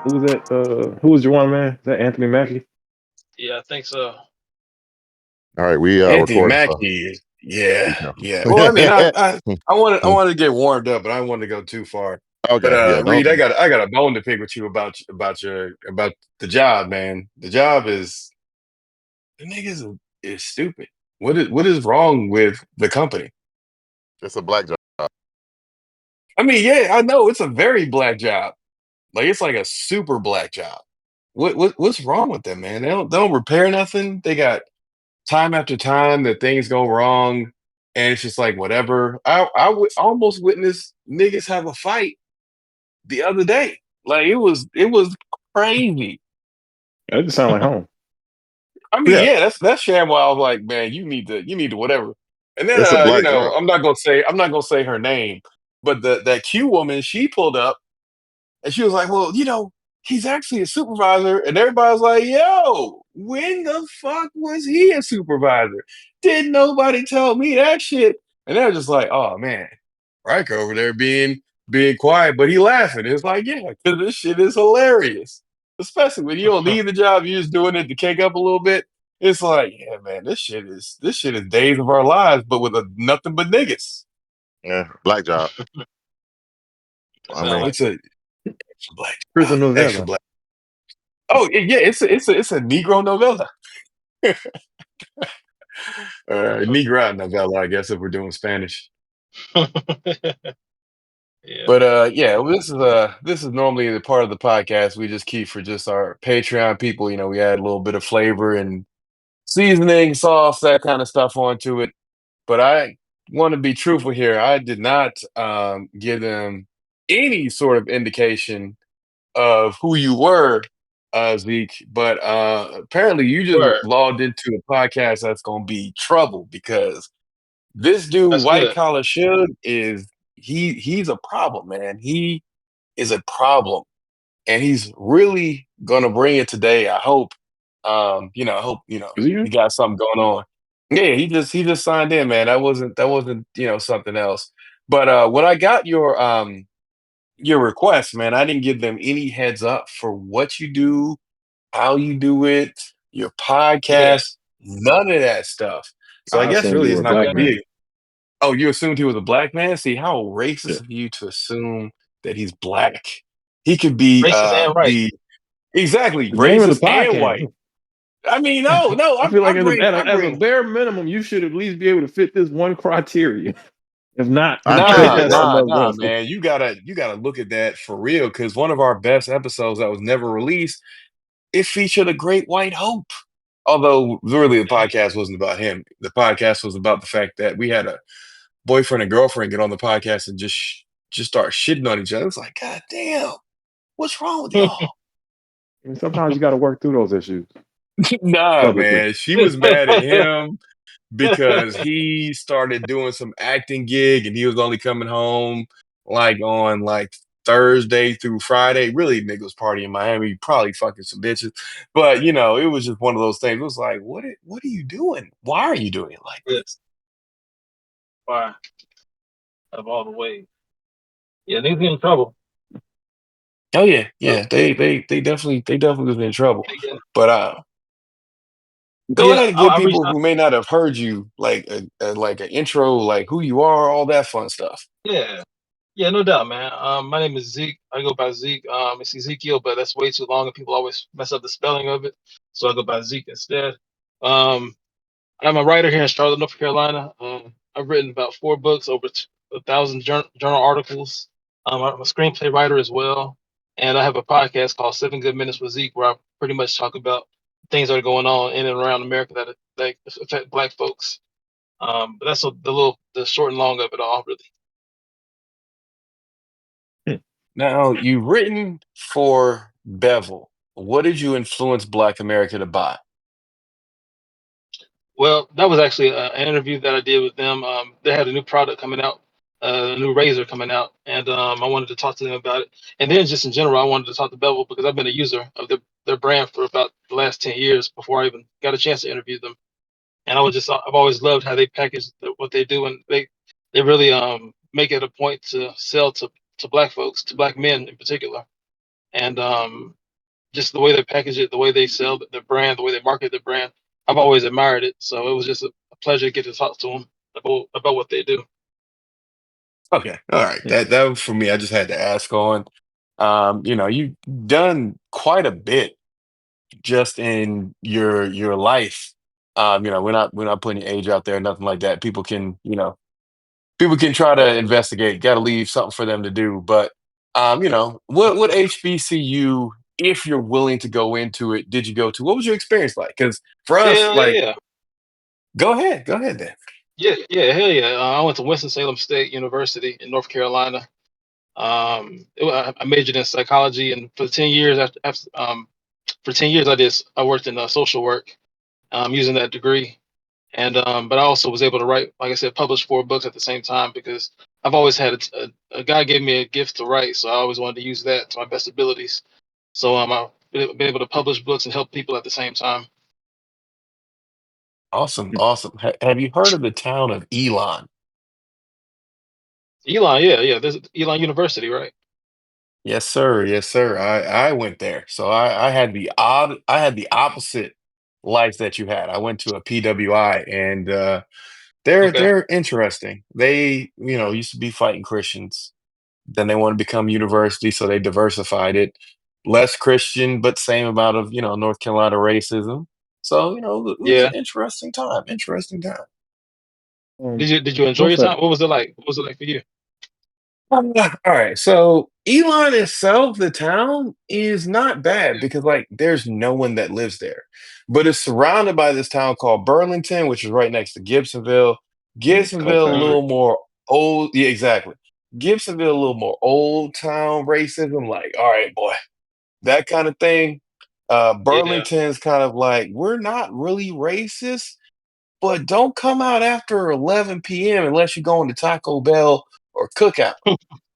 Who was that? Who was your one man? Is that Anthony Mackie? Yeah, I think so. All right, we Anthony recording. So Mackie. Yeah, yeah. yeah. Well, I mean, I wanted to get warmed up, but I didn't want to go too far. But Okay, yeah, Reed, don't. I got a bone to pick with you about the job, man. The job is the niggas is stupid. What is wrong with the company? It's a black job. I mean, yeah, I know it's a very black job. Like it's like a super black job. What's wrong with them, man? They don't repair nothing. They got time after time that things go wrong, and it's just like whatever. Almost witnessed niggas have a fight the other day. Like it was crazy. That just sound like home. I mean, Yeah, yeah, that's Sham. I was like, man, you need to whatever. And then it's a black job. I'm not gonna say her name, but that Q woman, she pulled up and she was like, well, he's actually a supervisor. And everybody's like, yo, when the fuck was he a supervisor? Did nobody tell me that shit? And they're just like, oh man, Riker over there being quiet, but he laughing. It's like, yeah, because this shit is hilarious. Especially when you don't need the job, you're just doing it to cake up a little bit. It's like, yeah, man, this shit is days of our lives, but with nothing but niggas. Yeah, black job. It I sound mean, like It's a extra black job, Prison extra novella. black. Oh yeah, it's a Negro novella, Negra novella, I guess if we're doing Spanish. yeah. But yeah, well, this is normally the part of the podcast we just keep for just our Patreon people. We add a little bit of flavor and seasoning, sauce, that kind of stuff onto it. But I want to be truthful here. I did not give them any sort of indication of who you were, Zeke. But apparently, you just Word. logged into a podcast that's going to be trouble because this dude, That's White good. Collar Suge, he's a problem, man. He is a problem, and he's really gonna bring it today. I hope. I hope Is he here? you got something going on. Yeah, he just signed in, man. That wasn't something else. But when I got your request, man, I didn't give them any heads up for what you do, how you do it, your Yeah. podcast, none of that stuff. So I I guess assumed really you it's were a not black gonna man. be. Oh, you assumed he was a black man? See how Yeah. racist of you to assume that he's black. He could be Racist and right. the exactly The name of the racist and white. podcast. I mean, no, no, I I, feel I like bring, I as a bring, bare minimum, you should at least be able to fit this one criteria. If not, I you take nah, got it. something nah, else nah, going for man. You gotta look at that for real. Because one of our best episodes that was never released, it featured a great white hope. Although really, the podcast wasn't about him. The podcast was about the fact that we had a boyfriend and girlfriend get on the podcast and just start shitting on each other. It's like, God damn, what's wrong with y'all? I mean, sometimes you got to work through those issues Nah, publicly. man. She was mad at him because he started doing some acting gig and he was only coming home like on like Thursday through Friday. Really, nigga was partying in Miami, probably fucking some bitches. But it was just one of those things. It was like, what are you doing? Why are you doing it like Yeah. this? Fire of all the ways. Yeah, niggas get in trouble. Oh yeah, Uh, yeah. They definitely was in trouble. they get- But but go yeah, ahead and give I reached people out. who may not have heard you like like an intro, like who you are, all that fun stuff. Yeah. Yeah, no doubt, man. My name is Zeke. I go by Zeke. It's Ezekiel, but that's way too long, and people always mess up the spelling of it. So I go by Zeke instead. Um, I'm a writer here in Charlotte, North Carolina. I've written about 4 books, over 1,000 journal articles. I'm a screenplay writer as well, and I have a podcast called 7 Good Minutes with Zeke, where I pretty much talk about things that are going on in and around America that affect Black folks. But that's the short and long of it all, really. Hmm. Now, you've written for Bevel. What did you influence Black America to buy? Well, that was actually an interview that I did with them. They had a new product coming out, a new razor coming out, and I wanted to talk to them about it. And then, just in general, I wanted to talk to Bevel because I've been a user of their brand for about the last 10 years before I even got a chance to interview them. And I've always loved how they package what they do, and they really make it a point to sell to Black folks, to Black men in particular. and just the way they package it, the way they sell the brand, the way they market the brand. I've always admired it, so it was just a pleasure to get to talk to them about what they do. Okay, all right. Hmm. That was for me. I just had to ask on. You've done quite a bit just in your life. We're not putting your age out there, nothing like that. People can try to investigate. Got to leave something for them to do. But what HBCU, if you're willing to go into it, did you go to? What was your experience like? Because for us, Hell like, yeah. go ahead, then. Hell yeah. I went to Winston-Salem State University in North Carolina. I majored in psychology, and for 10 years, for 10 years, I worked in social work, using that degree, and but I also was able to write, like I said, publish 4 books at the same time because I've always had a guy gave me a gift to write, so I always wanted to use that to my best abilities. So I've been able to publish books and help people at the same time. Awesome, awesome. Have you heard of the town of Elon? Elon, yeah. There's Elon University, right? Yes, sir. Yes, sir. I went there. So I had the opposite life that you had. I went to a PWI, and they're Okay. they're interesting. They, used to be fighting Christians. Then they want to become university, so they diversified it. Less Christian, but same amount of, North Carolina racism. So, it was an Yeah. interesting time. Interesting time. Um, Did you enjoy what's your that? time? What was it like? What was it like for you? All right. So Elon itself, the town, is not bad because like there's no one that lives there. But it's surrounded by this town called Burlington, which is right next to Gibsonville. Gibsonville a Co-founder. Mm, little more old. Yeah, exactly. Gibsonville a little more old town racism, like, all right, boy, that kind of thing. yeah. Burlington's kind of like, we're not really racist, but don't come out after 11 p.m. unless you're going to Taco Bell or Cookout.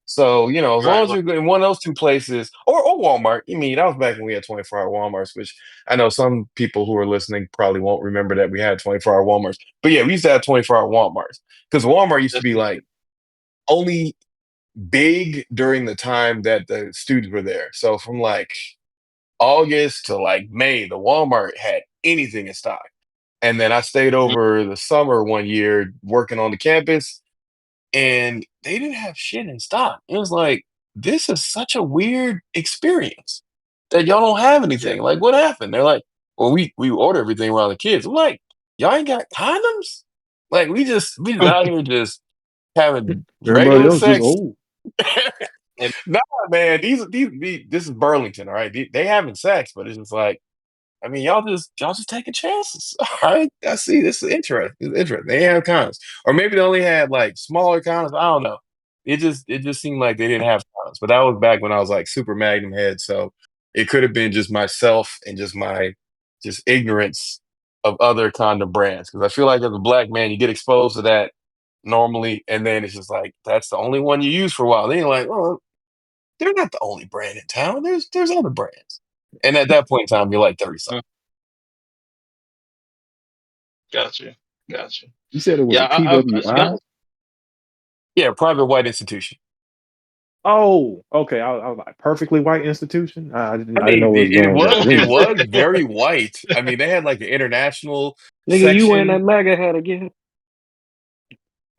So, as long Right. as Right. you're in one of those two places, or Walmart. I mean, that was back when we had 24-hour Walmarts, which I know some people who are listening probably won't remember that we had 24-hour Walmarts. But yeah, we used to have 24-hour Walmarts because Walmart used to That's be like only big during the time that the students were there. So from like August to like May, the Walmart had anything in stock. And then I stayed mm, over the summer one year working on the campus, and they didn't have shit in stock. It was like, this is such a weird experience that y'all don't have yeah. anything. Like, what happened? They're like, well, we order everything around the kids. I'm like, y'all ain't got condoms? Like, we just out here just having Everybody regular else just sex. old. And Nah, man, this is Burlington, all right? They having sex, but it's just like, I mean, y'all just taking chances. All right, I see. This is interesting. It's interesting. They have condoms, or maybe they only had like smaller condoms. I don't know. It just seemed like they didn't have condoms. But that was back when I was like super Magnum head, so it could have been just myself and just my just ignorance of other condom brands. Because I feel like as a black man, you get exposed to that normally, and then it's just like that's the only one you use for a while. Then you're like, oh, they're not the only brand in town. There's other brands. And at that point in time, you're like 30 something. mm, got you. Got you. You said it was Yeah. a To be PWI? honest, Yeah, private white institution. Oh, okay. I was like perfectly white institution. I I didn't know mean, where it was it going with was that. Let it me. was very white. I mean, they had like an international Nigga, you wearing that section. MAGA hat again?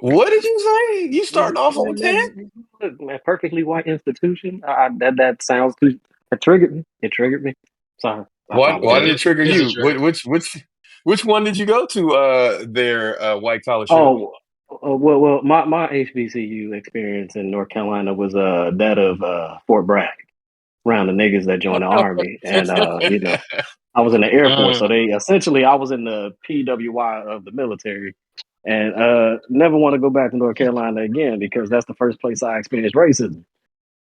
What did you say? You You starting off wearing on that 10? MAGA? Look, man, perfectly white institution. That sounds too. It triggered me. It triggered me. Sorry, I Why yeah, did it apologize. trigger it's a you? trigger. Which one did you go to there white collar show? Oh, well, my HBCU experience in North Carolina was that of Fort Bragg, around the niggas that joined the army, and I was in the Air Force, so Mm, they essentially I was in the PWI of the military, and never want to go back to North Carolina again because that's the first place I experienced racism.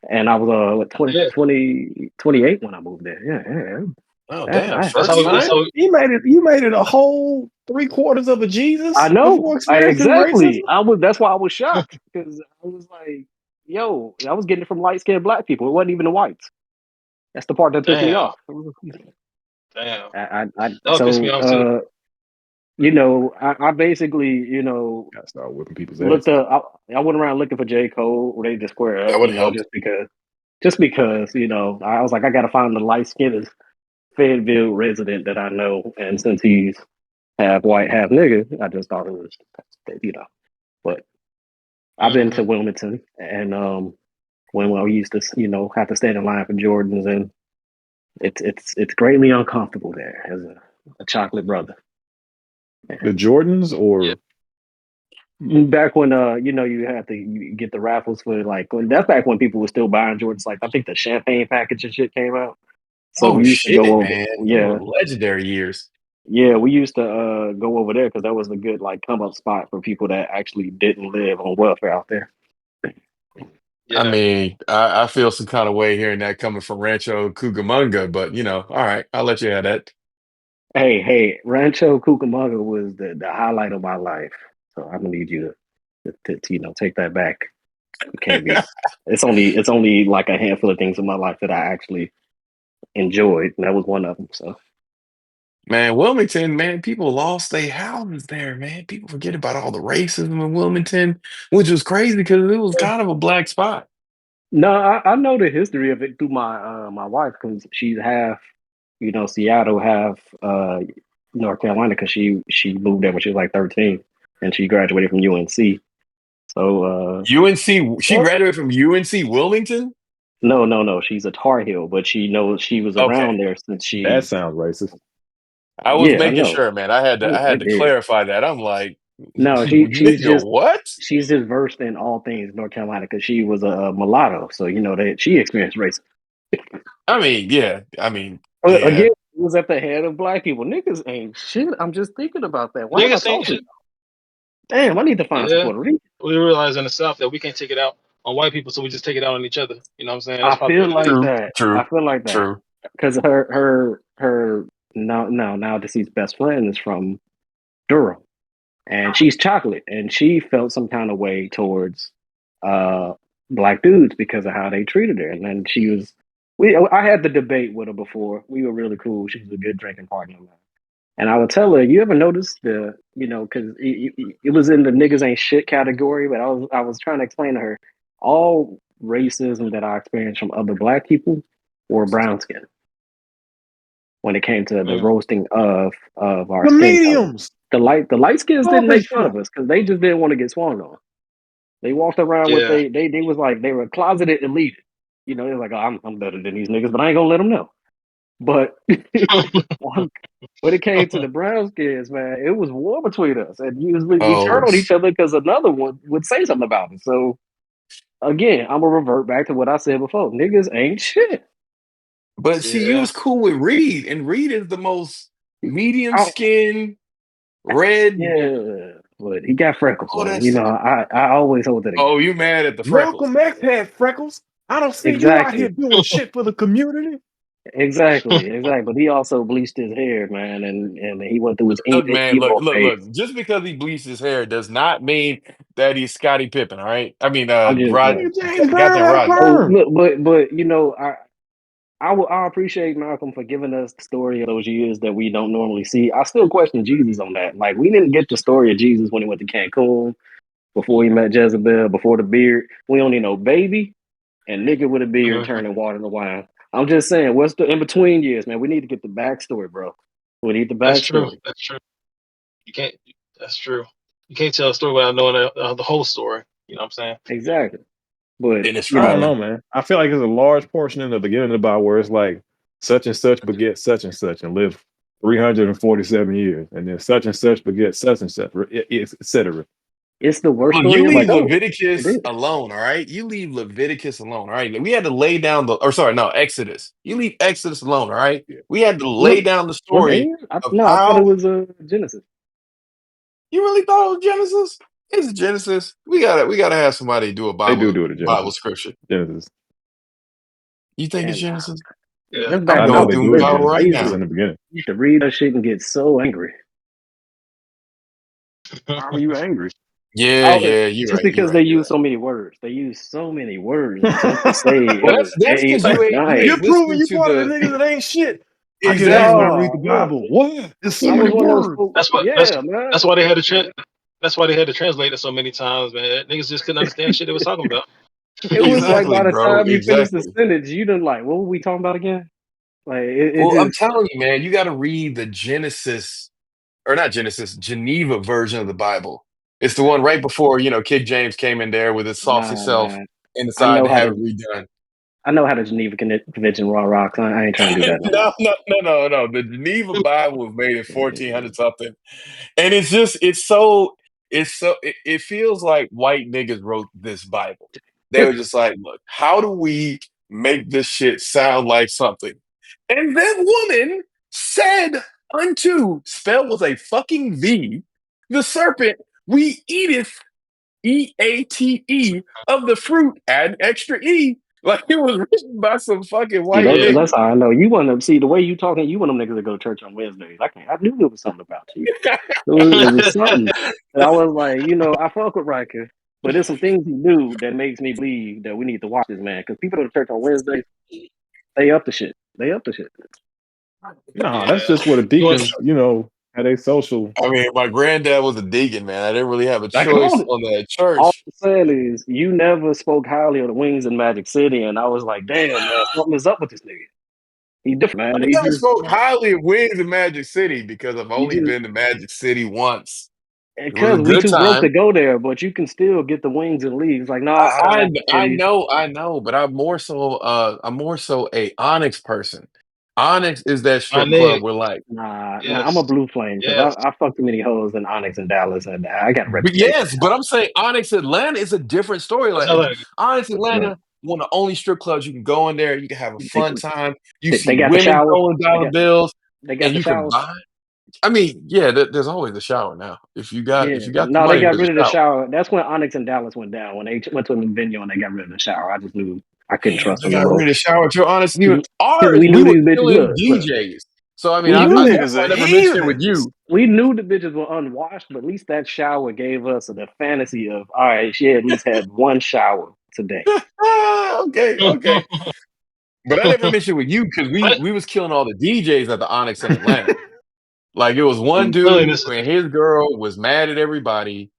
And I was what yeah. 28 when I moved there. Yeah. Oh damn, I, That's first how. That's time? how. You made it. You made it a whole 3/4 of a I Jesus know. before experiencing Exactly. racism. I was. That's why I was shocked because I was like, "Yo, I was getting it from light skinned black people. It wasn't even the whites." That's the part that pissed me Damn. off. Damn. That would piss me So off too. I basically Gotta start whipping people's looked ass. up. I went around looking for J Cole, Ready to Square Up, That would help. just because. just because I was like, I got to find the light skinned Fayetteville resident that I know, and since he's half white, half nigga, I just thought it was, But I've been to Mm-hmm. Wilmington, and when we used to, have to stand in line for Jordans, and it's greatly uncomfortable there as a chocolate brother. The Jordans Yeah. or Back when you had to you get the raffles for that's back when people were still buying Jordans. Like I think the champagne package and shit came out. So Oh we used to shit, go over. man! Those were Yeah, legendary years. yeah, we used to go over there because that was a good like come up spot for people that actually didn't live on welfare out there. I Yeah. mean, I feel some kind of way hearing that coming from Rancho Cucamonga, but all right, I'll let you have that. Hey, Rancho Cucamonga was the highlight of my life. So I'm gonna need you to take that back. It can't be. It's only like a handful of things in my life that I actually enjoyed, and that was one of them. So Man, Wilmington, man, people lost their houses there, man. People forget about all the racism in Wilmington, which was crazy because it was kind of a black spot. no, I know the history of it through my wife because she's half Seattle, half North Carolina because she moved there when she was like 13 and she graduated from UNC. So UNC, she graduated from UNC Wilmington? no, she's a Tar Heel, but she was Okay. around there since that she. sounds racist. I was Yeah, I making know. sure, man. I had It to did. clarify that. I'm like, No, nigga, what? she's just versed in all things North Carolina because she was a mulatto, so that she experienced racism. I mean, yeah. I mean, But yeah. again, it was at the head of black people. Niggas ain't shit. I'm just thinking about that. Why am I Niggas ain't talking? shit. Damn, I need to find some Yeah. Puerto Rican. We realize in the South that we can't take it out on white people, so we just take it out on each other. You know what I'm saying? That's I probably feel what it like is. True, that. I true, feel like that true. because her now deceased best friend is from Durham, and she's chocolate, and she felt some kind of way towards uh black dudes because of how they treated her, and then she was. I had the debate with her before. We were really cool. She was a good drinking partner of mine. And I would tell her, you ever notice because it was in the niggas ain't shit category, but I was trying to explain to her all racism that I experienced from other black people were brown skin when it came to the Mm. roasting of our The skin color. mediums. The light skins All didn't this make fun shit. of us because they just didn't want to get swung on. They walked around with Yeah. they was like they were closeted elite. They was like, oh, I'm better than these niggas, but I ain't gonna let them know. But when it came to the brown skins, man, it was war between us, and usually we Oh, turned on each other because another one would say something about it. So again, I'm gonna revert back to what I said before: niggas ain't shit. but see, you Yeah. was cool with Reed, and Reed is the most medium I, skin, red. yeah, but he got freckles, Oh, man. that's. I always hold that Oh, against you him. mad at the freckles? Malcolm X had freckles. I don't see you out here Exactly, doing shit for the community. exactly. But he also bleached his hair, man, and he went through his Look, man, look, emo look, phase. look. Just because he bleached his hair does not mean that he's Scottie Pippen. All right. I mean, I'm just Rod, Nigga, James Brown goddamn had a Rodman. oh perm. look, but I appreciate Malcolm for giving us the story of those years that we don't normally see. I still question Jesus on that. Like we didn't get the story of Jesus when he went to Cancun, before he met Jezebel, before the beard. We only know baby and nigga with a beard Mhm. turning water to wine. I'm just saying, what's the in between years, man? We need to get the backstory, bro. We need the That's true. backstory. That's true. You can't. That's true. You can't tell a story without knowing the whole story. You know what I'm saying? Exactly. But Dennis I don't Rodman. know, man. I feel like there's a large portion in the beginning of the Bible where it's like such and such begets such and live 347 years, and then such and such begets such and such, etc. it's the worst Look, story you of like, leave oh, it Leviticus is. alone. All right. You leave Leviticus alone. All right. We had to lay down or sorry, no, Exodus. You leave Exodus alone. All right. Yeah. We had to What lay down the what the story hell? of No, I thought it how was Genesis. you really thought it was Genesis. It's Genesis. We gotta have somebody do a They do Bible do it in Bible Genesis. scripture. Genesis. You think it's And Genesis? Yeah. that's I'm back I when I know going was they through do my it in Bible little. Genesis. right It's now. in the beginning. I used to read that shit and get so angry. Why were you angry? Yeah, Oh, yeah, you're just right. You're because they right. You're use right. so many words. They use so many words just to say Well, it was that's day because or you You're ain't night. proving listening you to part of the the niggas that ain't shit. I get angry when I exactly. read the No, no. Bible. What? There's so I many was one of those words. folk. That's what. That's Yeah, man. that's why they had to. That's why they had to translate it so many times, man. Niggas just couldn't understand the shit they was talking about. It was like Exactly, by the bro. time you finish the Exactly. sentence, you done like, what were we talking about again? Like it Well, I'm just telling you, man, you got to read the Genesis, or not Genesis, Geneva version of the Bible. It's the one right before, King James came in there with his saucy nah, self man. and I decided know to how have it to redone. I know how the Geneva Convention raw rocks. I ain't trying to do that no more. No, no, no, no, no. The Geneva Bible was made in 1400 something. And it feels like white niggas wrote this Bible. They were just like, look, how do we make this shit sound like something? And that woman said unto, spelled with a fucking V, the serpent, we eateth EATE of the fruit, add an extra E. Like it was written by some fucking See, white Yeah. that's nigga. how I know you want to see the way you talking. You want them niggas to go to church on Wednesdays. I knew there was something about you. It was something. And I was like, I fuck with Riker, but there's some things he do that makes me believe that we need to watch this man because people go to church on Wednesdays. They up to shit. They up to shit. No, that's Yeah. just what the You want deacons, had a social. I mean, my granddad was a deacon, man. I didn't really have a Like, come choice on. on that All church. I'm saying is, you never spoke highly of the wings in Magic City, and I was like, damn, man, something is up with this nigga. He different, man. I never spoke highly of Wings in Magic City because I've You only just been to Magic City once. It was a because we good too broke to time. go there, but you can still get the wings and leagues. Like, no, I don't I want to I tell I you. know, I know, but I'm more so a Onyx person. Onyx is that my strip club nigga? where like Nah, I'm a Yes. blue flame because Yes. I fucked too many hoes in Onyx and Dallas, and I got a but reputation. yes, but I'm saying Onyx Atlanta is a different story. That's Like how I Onyx Look, Atlanta, one of the only strip clubs you can go in there, you can have a they, fun time. You they see got the women shower. throwing They dollar got bills they got and the you can shower. buy. I mean, yeah, there's always a shower now. If you got Yeah, if you got the no, they money, got there's rid of a the shower. shower. That's when Onyx and Dallas went down when they went to a new venue and they got rid of the shower. I just knew I couldn't Damn, trust they them no got more rid of the shower too. Honestly, because ours, we we knew were these bitches. killing Look, DJs. So I mean, we You knew that's niggas why I are never mentioned it with heathens. you. we knew the bitches were unwashed, but at least that shower gave us the fantasy of all right, she at least had one shower today. Okay, okay. But I never mentioned with you because we I, we was killing all the DJs at the Onyx in Atlanta. Like it was one Mm, clearly dude this is and his girl was mad at everybody.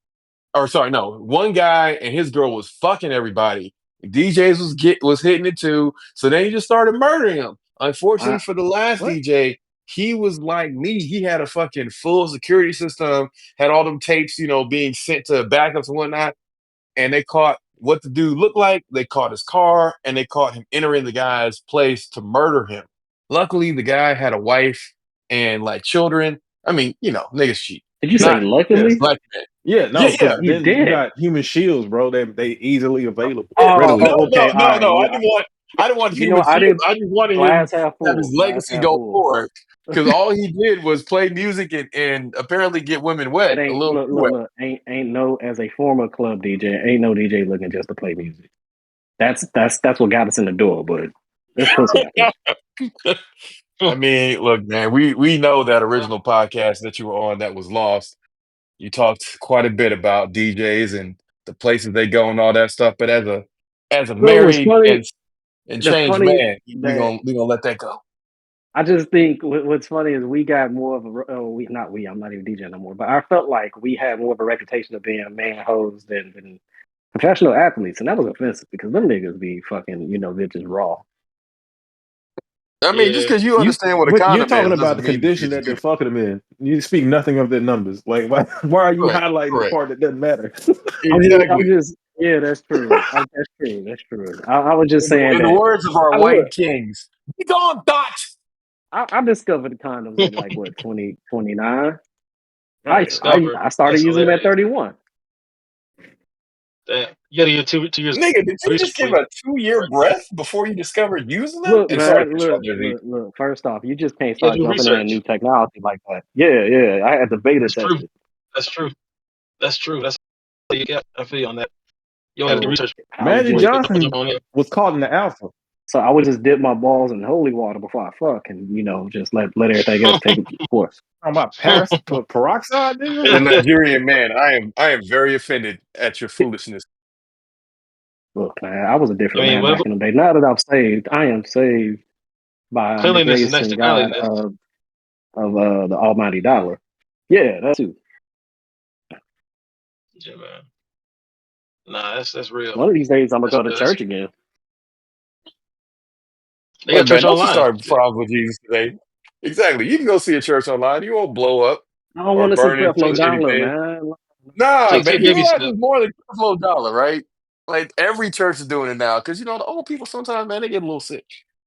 Or sorry, no, one guy and his girl was fucking everybody. DJs was hitting it too. So then he just started murdering them. Unfortunately I, for the last what? DJ, he was like me. He had a fucking full security system, had all them tapes, being sent to backups and whatnot. And they caught what the dude looked like. They caught his car and they caught him entering the guy's place to murder him. Luckily, the guy had a wife and like children. I mean, niggas cheat. Did you say Not Yeah, luckily? black men. yeah, Yeah, no, yeah. because You then you did. got human shields, bro. They easily available, Oh, readily No, available. no, okay, all no, right. no. Yeah, I didn't want human I shield. didn't. I just wanted him Glass half to have his full. Glass legacy half go full. forward. Because all he did was play music and apparently get women It wet a ain't little look too look wet. look ain't no as a former club DJ ain't no DJ looking just to play music. That's what got us in the door, but it's pussy out there. I mean, look, man, we know that original podcast that you were on that was lost. You talked quite a bit about DJs and the places they go and all that stuff. But as a Well, it was married funny. and The changed funny man, we that gonna we gonna let that go. I just think what's funny is we got more of a we not we I'm not even DJing no more, but I felt like we had more of a reputation of being man hoes than professional athletes, and that was offensive because them niggas be fucking bitches raw. I mean, just yeah. because you understand what a But you're condom talking is about doesn't the mean that condition you're that they're beautiful. fucking them in. You speak nothing of their numbers. Like, why are you Correct, highlighting the correct. part that doesn't matter? I'm Exactly. just yeah, that's true. That's true. That's true. I was just In the, saying in the that words of our I white look. kings, be gone, Dot. I discovered condoms at like what 2029. I Right. I Discovered. I started That's using them at hilarious. 2 Damn. You gotta get 2 years Nigga, did you research just before give you a 2 year breath before you discovered using them? Look, And sorry to man, cut you off look, there, Z. look, look. First off, you just can't gotta start do jumping into new research. technology like that. Yeah, yeah. I had to beta That's test true. it. That's true. That's true. That's all you got. I feel you on that. You gotta do So research I would Magic before just you jump Johnson on it. was caught in the alpha. I would just dip my balls in holy water before I fuck, and just let everything else take its course. Talking about Paris peroxide, As a nigga. Nigerian man, I am very offended at your foolishness. Look, man, I was a I different mean, man whatever. back in the day. Now that I'm saved, I am saved by the Cleanliness is grace next and to God godliness. of the Almighty Dollar. Yeah, that's too. Yeah, man. Nah, that's real. One of these days, I'm gonna That's go to real. That's, church again. they Look, got man, church don't you online. start problems with Jesus today. Exactly. You can go see a church online. You won't blow up I don't or want to see burn Creflo into Dollar, anything. man. Nah, Take man, you baby realize steps. there's more than Creflo Dollar, right? Like every church is doing it now because the old people sometimes, man, they get a little sick,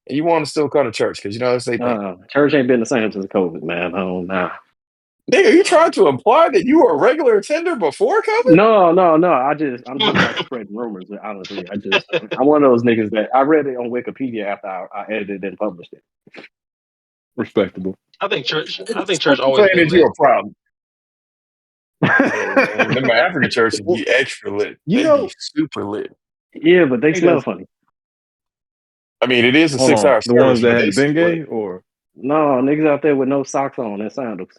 and you want to still come to church because that's their thing. Church ain't been the same since COVID, man. Oh, nah. Nigga, you trying to imply that you were a regular attender before COVID? No. I'm just like spreading rumors. Honestly, I'm one of those niggas that I read it on Wikipedia after I edited and published it. Respectable. I think church. I think church Stop always saying been that you're lit. a problem. Hey, man, them African churches Well, be extra lit. you They be know, super lit. Yeah, but they hey, smell that's funny. I mean, it is a hold on. 6-hour The ones service, that but had they the super lit. Bengay, or No, niggas out there with no socks on and sandals.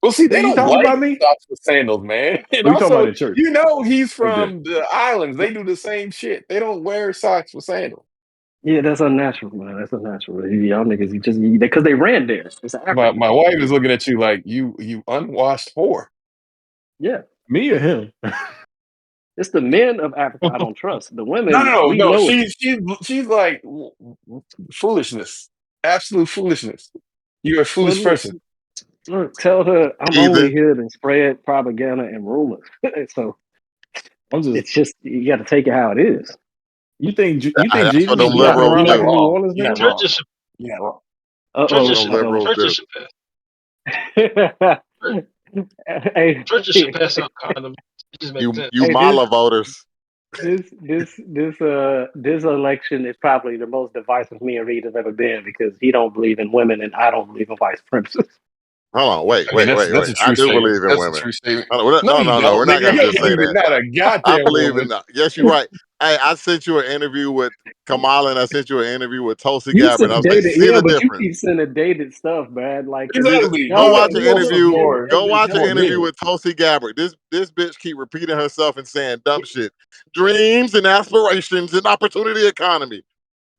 Well, see, they nigga, you don't talking like about me? socks with sandals, man. And Or you talking about also, in church? he's Right there. from the islands. They do the same shit. They don't wear socks with sandals. Yeah, that's unnatural, man. That's unnatural. Y'all niggas, you just because they ran there. It's an My African my thing. wife is looking at you like you unwashed whore. Yeah, Me or him? it's the men of Africa I don't trust. The No, women, no, we no. know it. She's like foolishness, absolute foolishness. You're a Well, foolish person. look, tell her I'm only Heathen. here to spread propaganda and rumors. So I'm just. it's just you got to take it how it is. You think That's what Jesus them was You're not walking liberals around you're like a do. New Wrong. Orleans You're not nigga? wrong. Churches should. You're not wrong. Churches What should. them uh liberals Churches do. should pass. oh. hey, Churches should pass out condoms. It just makes sense. You hey, Mala voters. this election is probably the most divisive me and Reed have ever been because he don't believe in women and I don't believe in vice presidents. Hold on, wait, I mean, wait, that's wait, that's wait. a I true do statement. believe in That's a women. true statement. No, No, no, you no, no. We're don't, not nigga. gonna You don't just say believe in that. not a I goddamn believe in woman. that. Yes, you're right. I sent you an interview with Kamala and I sent you an interview with Tulsi You Gabbard. said I was like, dated, see yeah, the but you difference. keep sending dated stuff, man. Like, cause See the, Exactly. go y'all, watch an You on look, some interview. look, more Go watch an more interview dick. with Tulsi Gabbard. This bitch keep repeating herself and saying dumb shit. Dreams and aspirations and opportunity economy.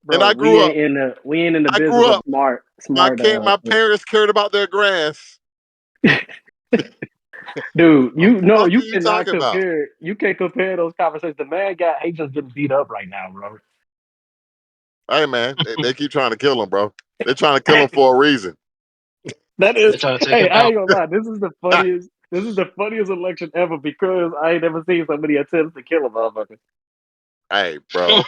And bro. We ain't in the I grew business of up. smart. My parents cared about their grass. Dude, The you know fuck are you you cannot talking about? compare. You can't compare those conversations. The man got Haitians getting beat up right now, bro. Hey man, they keep trying to kill him, bro. They're trying to kill him for a reason. That They're is, trying to take hey, him I out. ain't gonna lie. This is the funniest. This is the funniest election ever because I ain't never seen so many attempts to kill a motherfucker. Hey, bro.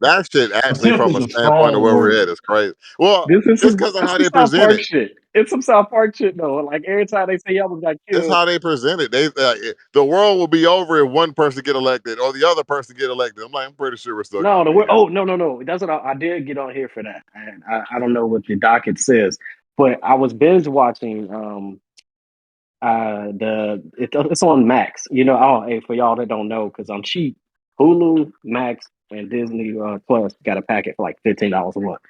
That shit actually Attempt from is a a standpoint of strong where we're word. at is crazy. Well, This is it's some, because of that's how some they South present Park it. shit. It's some South Park shit though. Like every time they say y'all was got It's killed. how they present it. The world will be over if one person get elected or the other person get elected. I'm pretty sure we're still No, gonna be here. oh no. That's what I did get on here for that. And I don't know what the docket says, but I was binge watching it's on Max. Hey, for y'all that don't know, because I'm cheap. Hulu, Max, and Disney Plus got a packet for like $15 a month.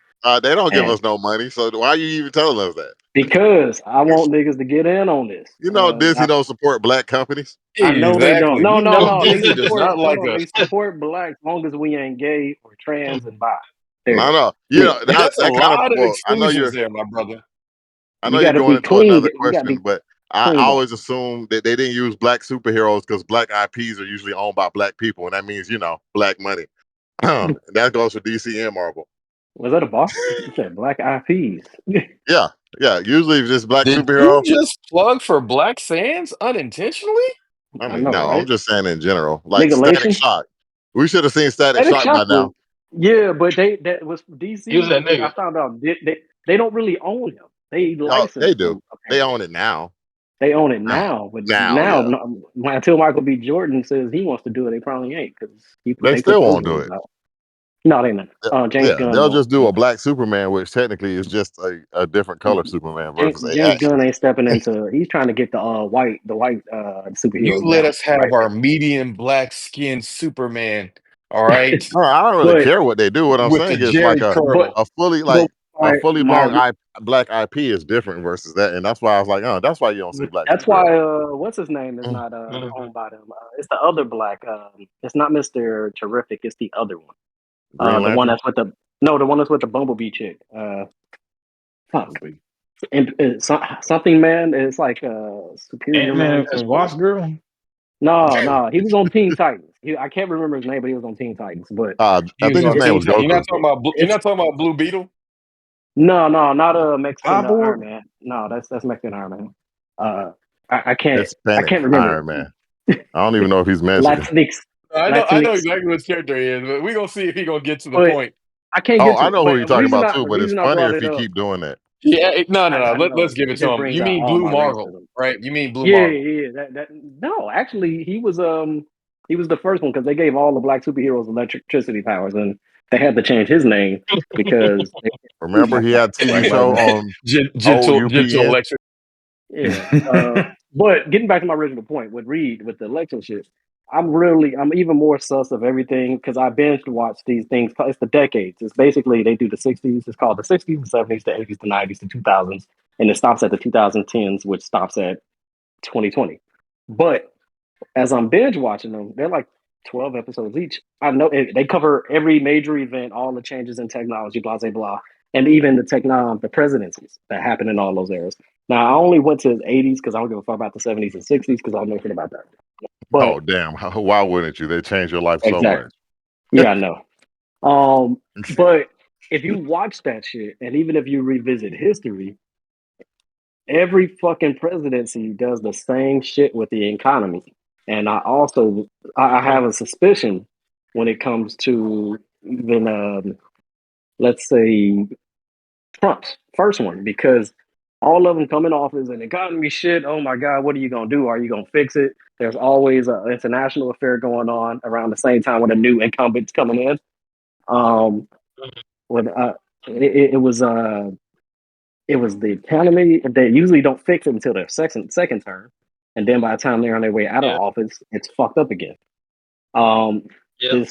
They don't give And us no money, so why are you even telling us that? because I want niggas to get in on this. You know Disney I, don't support black companies. I know they don't. Exactly. No, You no, know no. They Disney does support not no like no, they us. support black as long as we ain't gay or trans and bi. There it I is. know. You Yeah. know But that that's a that kind of lot of well. exclusions there, my brother. I know You you're gotta going be into clean. another You gotta be question, but I cleaned up. always assume that they didn't use black superheroes because black IPs are usually owned by black people, and that means black money. That goes for DC and Marvel. Was that a bar? You said black eyed peas. Yeah, yeah. Usually, if it's black Did you superhero. just plug for Black Sands unintentionally? I I mean, know, no, I'm right? just saying in general. Like Static Niggalation. Shock, we should have seen Static Static Shock by Shock was now. yeah, but that was He was DC. that I nigga. found out they don't really own him. They Oh, they license do. him. They Apparently, own it now. they own it Now, now. But now, now, yeah. no, until Michael B. Jordan says he wants to do it, they probably ain't because They they put still those won't do rules it. out. No, they not. James Yeah, Gunn they'll won't. just do a black Superman, which technically is just a different Yeah. color Superman versus James a. Gunn ain't stepping into. He's trying to get the white You superheroes let down us the have right way. our medium black skinned Superman, all right, No, I don't really But care what they do. What I'm with the saying is like Jerry a but curl. a fully but like a my fully my blown black IP is different versus that, and that's why I was like, oh, that's why you don't see black That's why superheroes. what's his name is not Mhm. owned by them. It's the other black. It's not Mister Terrific. It's the other one. Green The one Lantern. that's with the one that's with the Bumblebee chick. Fuck. Bumblebee. And something man. It's like Superior Ant Man. Man from Wasp Girl. No, he was on Teen Titans. I can't remember his name, but he was on Teen Titans. But I He was think his on name Teen was Titans. You're not Goku. talking about you're it's not talking about Blue Beetle. no, not a Mexican Iron Cyborg. Man. No, that's Mexican Iron Man. I can't Hispanic remember. Iron Man. I don't even know if he's Mexican. Latinx, I know Latinx, exactly which character he is, but we're gonna see if he gonna get to the but point. I can't Oh, get to I it. know But who you're talking about too, the but it's reason I funnier brought if it he up, keep doing that. Yeah, no, I let's know give it it to just him. brings You out mean all Blue my Marvel, racism. right? You mean Blue Yeah, Marvel. yeah. That no, actually, he was the first one because they gave all the black superheroes electricity powers, and they had to change his name because they didn't Remember, have he black had a TV black white show women. on Gentle OUPN. electric. Yeah. But getting back to my original point with Reed with the election shit, I'm even more sus of everything because I binge watch these things. It's the decades. It's basically they do the 60s. It's called the 60s, the 70s, the 80s, the 90s, the 2000s, and it stops at the 2010s, which stops at 2020. But as I'm binge watching them, they're like 12 episodes each. I know they cover every major event, all the changes in technology, blah, blah, blah, and even the presidencies that happened in all those eras. Now, I only went to the 80s because I don't give a fuck about the 70s and 60s because I don't know anything about that. But Oh damn! Why wouldn't you? They changed your life so exactly. much. Yeah, I know. But if you watch that shit, and even if you revisit history, every fucking presidency does the same shit with the economy. And I have a suspicion when it comes to even let's say Trump's first one, because all of them come in office and economy shit. Oh my God, what are you gonna do? Are you gonna fix it? There's always an international affair going on around the same time when a new incumbent's coming in. Um, when it was the economy. They usually don't fix it until their second term, and then by the time they're on their way out of Yeah, office, it's fucked up again. Um, yeah.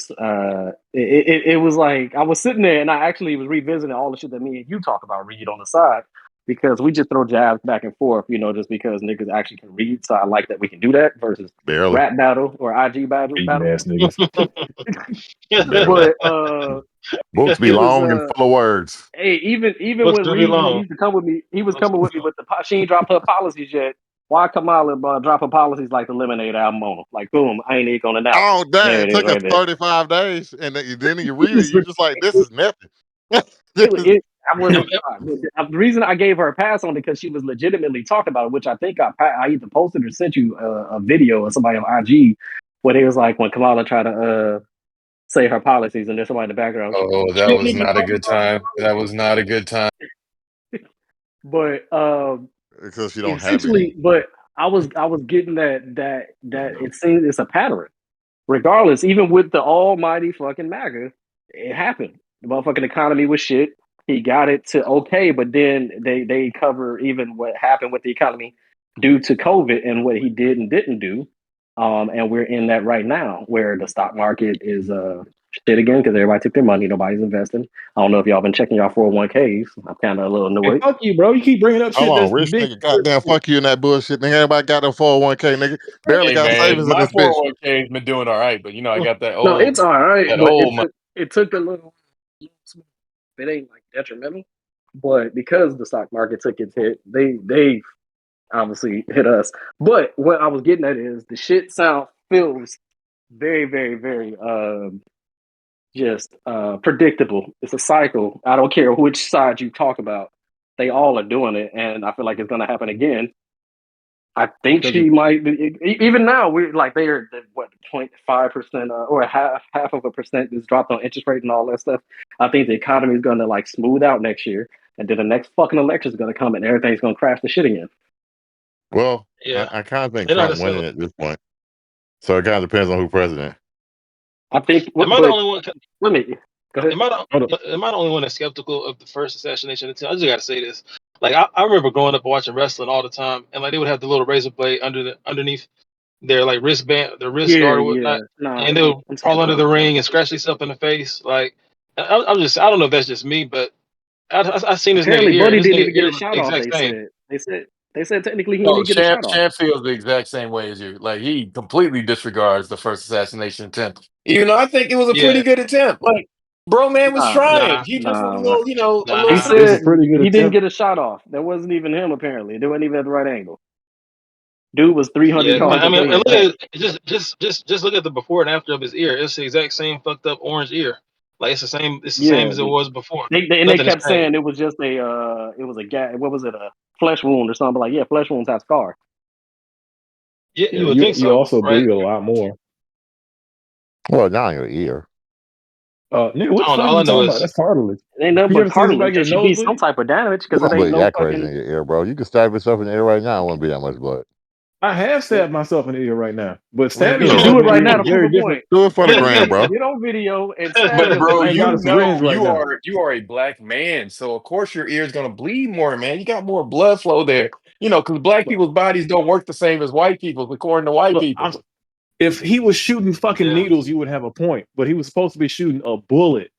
it was like I was sitting there and I actually was revisiting all the shit that me and you talk about read on the side because we just throw jabs back and forth, just because niggas actually can read. So I like that we can do that versus Barely, rap battle or IG Eating battle. ass niggas. barely. But Books be it was long and full of words. hey, even Books when do be Reed long. used to come with me, he was Books coming do with be me long. with she ain't dropped her policies yet. Why Kamala drop her policies like the Lemonade album on them? Like boom, I ain't even gonna announce it. Oh dang! There It it is, took us right there. 35 days, and then you It read it, was you just like, this is nothing. This it, is it I Am- wasn't am- shocked. The reason I gave her a pass on it because she was legitimately talking about it, which I think I either posted or sent you a video of somebody on IG where they was like when Kamala tried to say her policies and there's somebody in the background. Oh, that Shit, was nigga, not a talk good about time. her That policies. was not a good time. But because you don't have essentially, any. but I was getting that it seems it's a pattern. Regardless, even with the almighty fucking MAGA, it happened. The motherfucking economy was shit. He got it to okay, but then they cover even what happened with the economy due to COVID and what he did and didn't do. And we're in that right now where the stock market is shit again because everybody took their money, nobody's investing. I don't know if y'all been checking y'all 401ks. I'm kind of a little Hey, annoyed, fuck you, bro. You keep bringing up Hold shit on, that's rich big. nigga, goddamn, fuck you in that bullshit, nigga. Everybody got a 401k, nigga. Barely Hey got man, savings in my this bitch. 401k has been doing all right, but I got no, it's all right, that but old money. it took a little. It ain't like detrimental, but because the stock market took its hit, they obviously hit us. But what I was getting at is the shit feels very very very just predictable. It's a cycle. I don't care which side you talk about, they all are doing it, and I feel like it's going to happen again. I think Because she might be, even now we're like they're what 0.5% or half of a percent is dropped on interest rate and all that stuff. I think the economy is going to like smooth out next year, and then the next fucking election is going to come and everything's going to crash the shit again. Well, yeah, I kind of think they know how to Trump sell winning it. at this point. So it kind of depends on who president. I think, Am I the but only one? let me go ahead. hold up. Am I the only one that's skeptical of the first assassination attempt? I just got to say this. Like I remember growing up and watching wrestling all the time, and like they would have the little razor blade underneath their like wristband, their wrist Yeah, guard or yeah. whatnot, Nah, and they would I'm crawl under skeptical. the ring and scratch themselves in the face. Like I don't know if that's just me, but I seen this nigga Apparently, ear, and Buddy this didn't nigga even get ear a looked the shot off. exact same. They said technically he didn't No, even get a shot off. Sham feels the exact same way as you. Like he completely disregards the first assassination attempt. Even though I think it was a pretty Yeah, good attempt. Like, bro, man was Nah, trying. nah, He just was a nah. little, a He little nah. It's a said sadistic. pretty good he didn't attempt. get a shot off. That wasn't even him. Apparently, they weren't even at the right angle. Dude was 300 Yeah, yards I mean, away and at look that. at just look at the before and after of his ear. It's the exact same fucked up orange ear. Like it's the same. It's the same Yeah, as it was before. they Nothing has kept changed. saying it was just it was a what was it, a flesh wound or something? Like, yeah, flesh wounds have scars. Yeah, Yeah, you would think you so, also right? bleed a lot more. Well, not in your ear. Nigga, what I the don't know. fuck All you I know talking about? is That's cartilage. It ain't nothing You but ever seen somebody cartilage. get There a should be some nosebleed? type of damage You because it won't ain't bleed no that crazy fucking. in your ear, bro. You can stab yourself in the ear right now. It wouldn't be that much blood. I have stabbed myself in the ear right now, but Well, stabbing do it. yourself Do it in the right ear now is to prove very a different. point. Do it for the gram, bro. Get on video and stab But bro, yourself I ain't in the got a you ear. syringe know right now. you are a black man, so of course your ear's gonna bleed more, man. You got more blood flow there, you know, because black Look, people's bodies don't work the same as white people's, according to white look, people. if he was shooting fucking yeah, needles, you would have a point. But he was supposed to be shooting a bullet.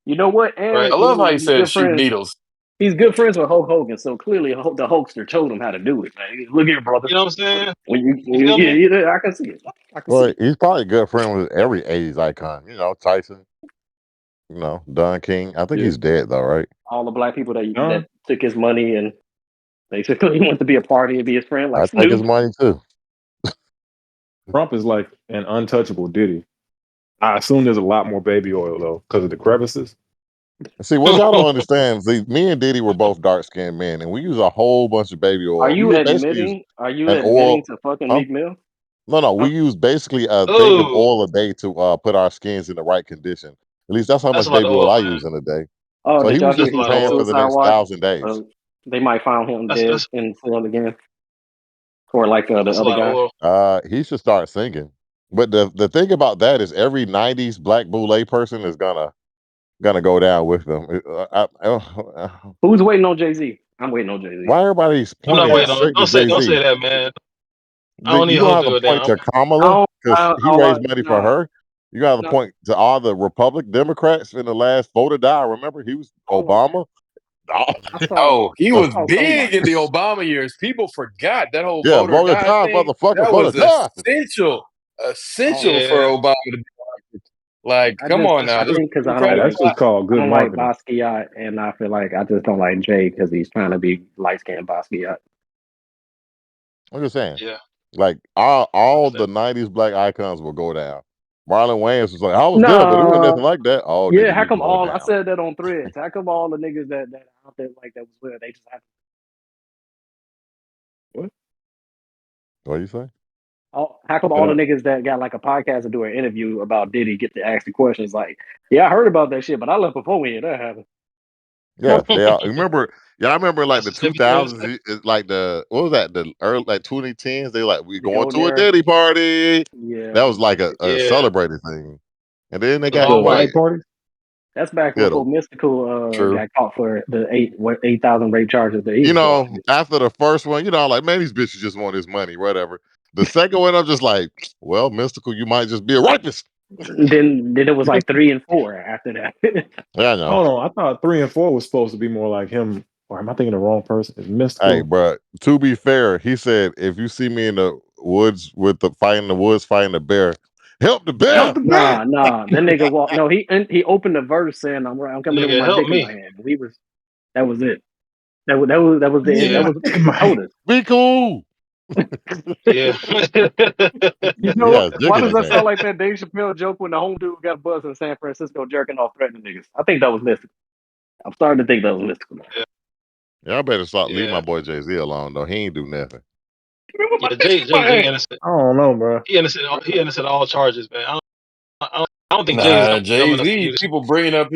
You know what? right. And I love how he he's said good shoot friends. needles. He's good friends with Hulk Hogan, so clearly the Hulkster told him how to do it. Man, look here, brother. You know what I'm saying? When You feel me? yeah, I can see it. I can see Well, it. he's probably a good friend with every 80s icon. You know, Tyson, you know, Don King. I think Yeah, he's dead, though, right? All the black people that John took his money and basically went to be a party and be his friend, like I take his Snoop. money, too. Trump is like an untouchable Diddy. I assume there's a lot more baby oil though, because of the crevices. See, what y'all don't understand, see, me and Diddy were both dark-skinned men, and we use a whole bunch of baby Are oil. We you would basically use admitting? Are you an oil. admitting to fucking Huh? Meek Mill? No, Huh? we use basically a thing of Oh, oil a day to put our skins in the right condition. At least that's how that's much a lot baby of oil oil, I man. use in a day. Oh, So did he y'all was hear just That's a he lot of got paying oil. for the suicide next watch? 1,000 days. They might find him That's dead that's in cell again, or like the that's a other lot of guy. oil. He should start singing. But the thing about that is every '90s black boule person is gonna go down with them. Who's waiting on Jay Z? I'm waiting on Jay Z. Why everybody's I'm not pointing waiting on. straight to Jay Don't say Z? that, man. I don't need You gonna hope have to to go point down. to I Kamala don't. because he raised money for Nah, her. You gotta have to no. point to all the Republic Democrats in the last vote or die. Remember, he was Hold on. Obama. Oh, he I So, was saw big somebody. in the Obama years. People forgot that whole yeah, vote or vote or die die, thing. motherfucker, That vote or was die. Oh, essential for Yeah, Obama to be elected. Like, come on that's now, I this true. think because Hey, Democratic that's just called I good don't like marketing. Basquiat, and I feel like I just don't like Jay because he's trying to be light skinned Basquiat. I'm just saying, Yeah, like all the understand. '90s black icons will go down. Marlon Wayans was like, I was there, but it wasn't No, nothing like that. Oh, yeah. nigga, How you come going all? I down? said that on Threads. How come all the niggas that out there like that was with? They just have What? What you say? how come all the Uh, niggas that got like a podcast and do an interview about Diddy get to ask the questions like, yeah, I heard about that shit, but I left before we had that happen. Yeah, they all remember. Yeah, I remember like That's the the snippy thing. 2000s, like the what was that? The early like 2010s. They like we The going golden to a era. Diddy party. Yeah, That was like a Yeah, celebrated thing, and then they it was got the all white. white quiet. party. that's back Yeah, before Mystical true. got caught for the 8,000 rape charges that he was going. after the first one, I'm like, man, these bitches just want his money, whatever. The second one, I'm just like, well, Mystical, you might just be a rapist. Then it was like 3 and 4 after that. Yeah, I know. Hold on, I thought 3 and 4 was supposed to be more like him. Or am I thinking the wrong person? It's Hey, mystical. bro. To be fair, he said, if you see me in the woods fighting the bear, help the Help bear. the bear. Nah. That nigga walked. No, he opened the verse saying, I'm coming in with Nigga, my help dick in my me. hand." He was that was it. That was the end. Yeah, That Yeah, my was dick in my he told hand. us. Be cool. yeah. You He know has dick why in does his that hand. sound like that Dave Chappelle joke when the home dude got buzzed in San Francisco jerking off threatening niggas? I think that was mystical. I'm starting to think that was mystical. Yeah, Y'all better stop leave my yeah, boy Jay Z alone though. He ain't do nothing. Give me with my yeah. dick in my Jay hand. innocent. I don't know, bro. He innocent. He innocent of all charges, man. I don't think Jay is Nah, dumb Jay enough to do Z. this. People bringing up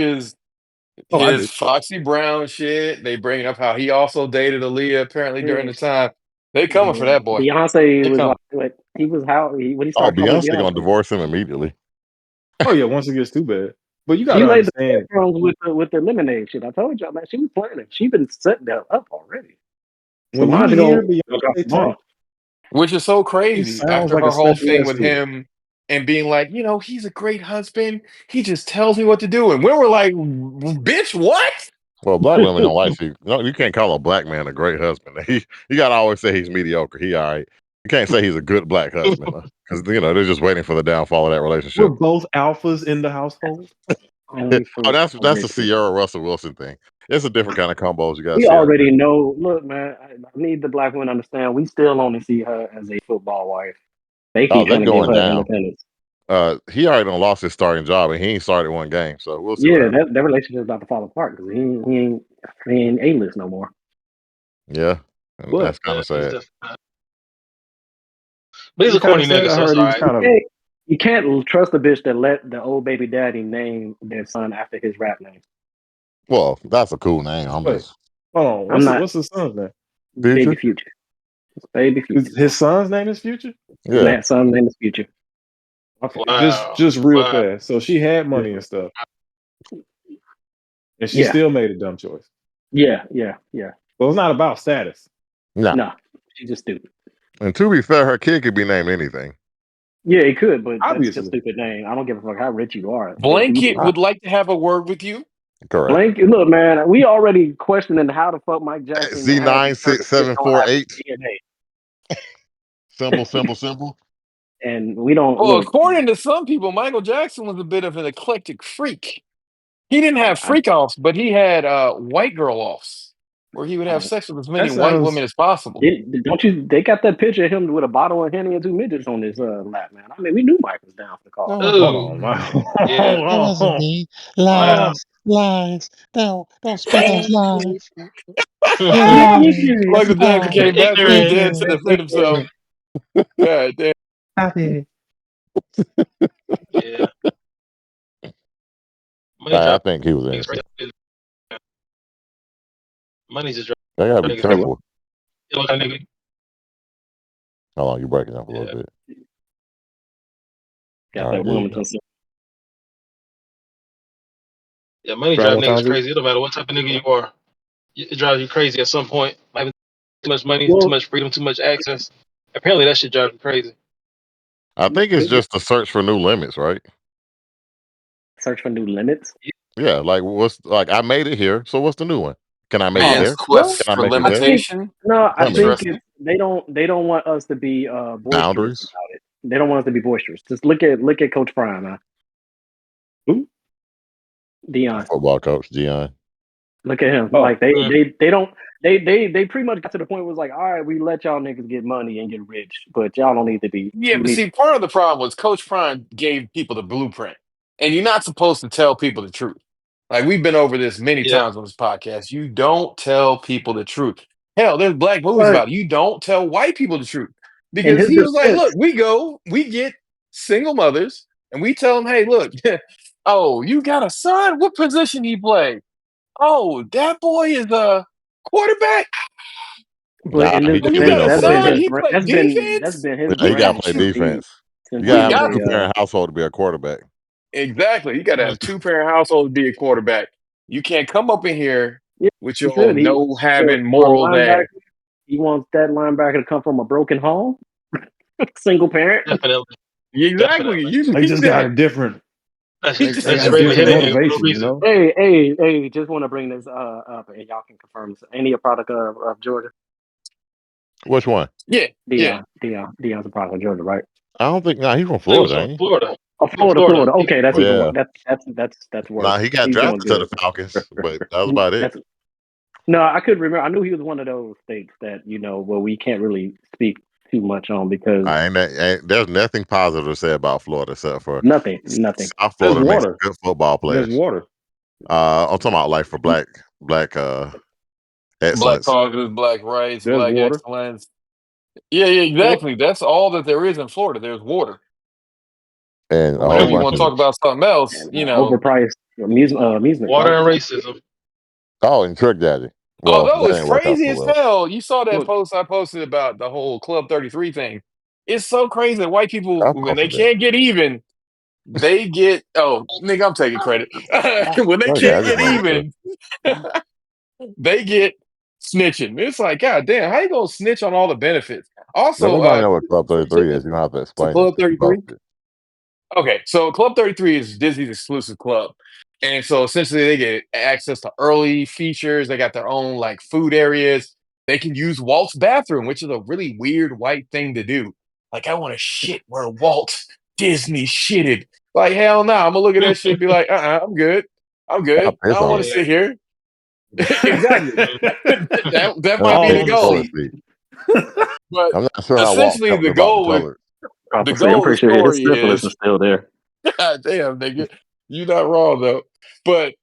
Oh, I his do. Foxy Brown shit. They bringing up how he also dated Aaliyah apparently during Yeah. the time. They coming for Yeah. that boy. Beyonce They was coming. like, what he was how he when he Oh, started talking to Beyonce gonna Beyonce. divorce him immediately. Oh yeah, once it gets too bad. But you got She to laid the understand breadcrumbs with the lemonade shit. I told y'all, man, she was planning. She been setting that up already. when you Somebody gonna hear drop the Beyonce ball. talk, Which is so she crazy sounds after like a her whole special thing ed with student. him and being like, he's a great husband. He just tells me what to do. And we were like, bitch, what? Well, black women don't like you. No, you can't call a black man a great husband. You gotta always say he's mediocre. He all right. You can't say he's a good black husband because they're just waiting for the downfall of that We're relationship. both alphas in the household. Only Oh, fruit that's of the rich people. Sierra Russell Wilson thing. It's a different kind of combos you got to We see out already know. Look, man, I need the black women to understand. We still only see her as a football wife. They there. Oh, keep they're trying to give going her down. independence. He already done lost his starting job, and he ain't started one game. So we'll see what Yeah, happens. that relationship's about to fall apart because he ain't A-list no more. Yeah, and But that's kind Yeah, of he's sad. definitely not. But he's he a kind corny of said nigga, I so it's heard he all was right. kind of. Hey, you can't trust a bitch that let the old baby daddy name their son after his rap name. Well, that's a cool name. I'm Wait, just hold on. I'm not What's the son's name? Baby Future. Future. It's Baby Future. His son's name is Future. Yeah, Son's name is Future. Okay, Wow. just real Wow. fast. So she had Yeah, money and stuff, and she yeah, still made a dumb choice. yeah. So it's not about status. no. No, she's just stupid. And to be fair, her kid could be named anything. Yeah, it could, but that's just a Obviously, stupid name. I don't give a fuck how rich you are. If you Blanket would like to have a word with you. Correct. Blank, look, man, we already questioning how the fuck Mike Jackson had this certain shit don't have his Z96748. DNA, Simple. and we don't Well, look. according to some people, Michael Jackson was a bit of an eclectic freak. He didn't have I, freak offs, but he had white girl offs, where he would I have don't. sex with as many that white women sounds. as possible. Don't you? They got that picture of him with a bottle of Henny and two midgets on his lap, man. I mean, we knew Mike was down for the cause. Don't Hold Ooh, on, man. yeah. It wasn't Hold me. Wow. Lies. Don't spread those lies. They're You, Michael you lies. serious? Jackson came back from the Ignorant. dead to defend himself. God damn. on. Yeah. Money I drop think he was niggas innocent. crazy. Money just drop They gotta be niggas crazy. careful. You know what I nigga? How long you breaking up a little Yeah. bit? Got All right, that there you woman go. to Yeah, money Try drive one time, niggas Zeke. crazy. It don't matter what type of nigga you are. It drives you crazy at some point. Having too much money, too Well, much freedom, too much access. Apparently that shit drives you crazy. I think it's just a search for new limits, right? search for new limits. Yeah, like what's like I made it here, so what's the new one? Can I make it Yeah. Man's there? Well, quest Can I for make it I there? think limitation. no. I Limit. think Interesting. it's they don't want us to be boisterous Boundaries. about it. They don't want us to be boisterous. Just look at Coach Prime, man. Who? Our Dion. football coach, Gian. Look at him. Oh, Like they Mm. they don't they pretty much got to the point where it's like, all right, we let y'all niggas get money and get rich, but y'all don't need to be. Yeah, You but need see, part of the problem was Coach Prime gave people the blueprint, and you're not supposed to tell people the truth. Like we've been over this many Yeah. times on this podcast. You don't tell people the truth. Hell, there's black movies but about it. You don't tell white people the truth in because his he was like, defense, "Look, we get single mothers, and we tell them, hey, look, oh, you got a son. What position he play? Oh, that boy is a quarterback. but Nah, in he his Oh, can't you be defense, got a no that's been son. his quarterback. He play that's defense. been his Yeah, he gotta brand play since defense. You he gotta You have was a got two a parent household to be a quarterback. exactly. You got to Mm. have two-parent household to be a quarterback. You can't come up in here yeah, with he your should. no So having for a moral linebacker, dad. he wants that linebacker to come from a broken home, single parent. Definitely. Exactly. Definitely. You they need just got that. a different. That's He They that's just, just got raising a different headache nigga for no motivation, you reason. know. Hey, just want to bring this up, and y'all can confirm this. Any a product of Georgia? Which one? yeah, yeah. Dion's a product of Georgia, right? I don't think. Nah, he's from He was Florida, from ain't he? Florida. Oh, He from Florida. Florida. Okay, that's even worse. Yeah. That's Nah, worse. he got He's doing drafted to the good. Falcons, but that was about it. That's no, I couldn't remember. I knew he was one of those states that where we can't really speak too much on because There's nothing positive to say about Florida except for nothing. South There's Florida makes water. good football There's players. water. I'm talking about like for black Black excellence causes, black rights, There's black water. excellence. Yeah, yeah, exactly. That's all that there is in Florida. There's water. and But a whole whenever you And bunch want to of talk about something else, and you know, overpriced amusement Water parks. and racism. and Trick Daddy. Well, although that it's didn't work out crazy so as well. hell, you saw that Look, post I posted about the whole Club 33 thing. It's so crazy that white people, I when they posted that. can't get even, they get, oh, nigga, I'm taking credit. When they Okay, I can't just get making sure. even, they get snitching. It's like, God damn, how you gonna snitch on all the benefits? Let Also, everybody know what Club to, 33 is. You don't have to to explain it Club because you 33. posted it. Okay, so Club 33 is Disney's exclusive club. And so essentially they get access to early features. They got their own like food areas. They can use Walt's bathroom, which is a really weird white thing to do. Like, I want to shit where Walt Disney shitted. Like, hell no. I'm gonna look at that shit and be like, I'm good. I'm I'll good. I piss don't on want it. to Yeah. sit here. Exactly. that And might be the all goal. toilet seat. But I'm not sure how Walt essentially, felt the about the goal with color. I'm the pretty goal of the sure his story syphilis is is still there. God damn, nigga. You're not wrong though. But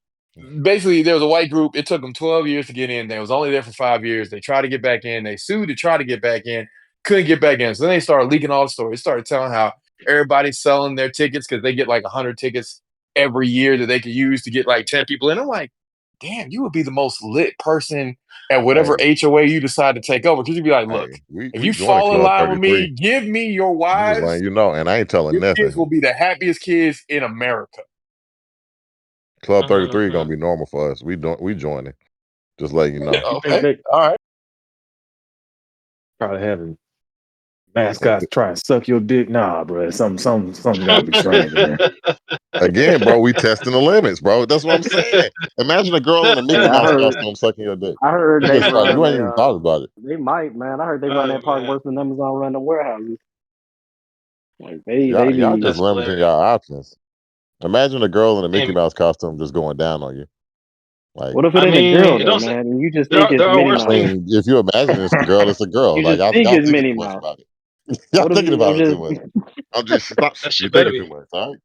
basically there was a white group. It took them 12 years to get in. They was only there for 5 years. They tried to get back in. They sued to try to get back in. Couldn't get back in. So then they started leaking all the stories. They started telling how everybody's selling their tickets because they get like 100 tickets every year that they could use to get like 10 people in. I'm like, damn, you would be the most lit person at whatever Hey, HOA you decide to take over. Because you'd be like, look, hey, if we you joining fall in Club line with 33. me, give me your I'm just wives. letting you know, and I ain't telling Your kids will nothing. be the happiest kids in America. Club 33 Mhm. gonna be normal for us. We joining. Just letting you know. Okay. They All right. probably having mascots try and suck your dick. Nah, bro. Something gotta be strange in there. Again, bro, we testing the limits, bro. That's what I'm saying. Imagine a girl in a Hey, Mickey Mouse costume sucking your dick. I heard You they just like run you ain't even a. thought about it. They might, man. I heard they run Oh that park man, worse than Amazon run the warehouses. Like they Y'all be. just that's limiting hilarious. y'all options. Imagine a girl in a Mickey And Mouse costume just going down on you. Like, What if it I ain't a mean, girl it though, don't say man? And you just there think are it's there are Minnie worse I Mouse. things. mean, if you imagine it's a girl, it's a girl. You Like, just think y'all it's thinking Minnie too much Mouse. about it. Y'all What if thinking you about it too just? much. I'm just stop. That You're shit better thinking be. too much. All right.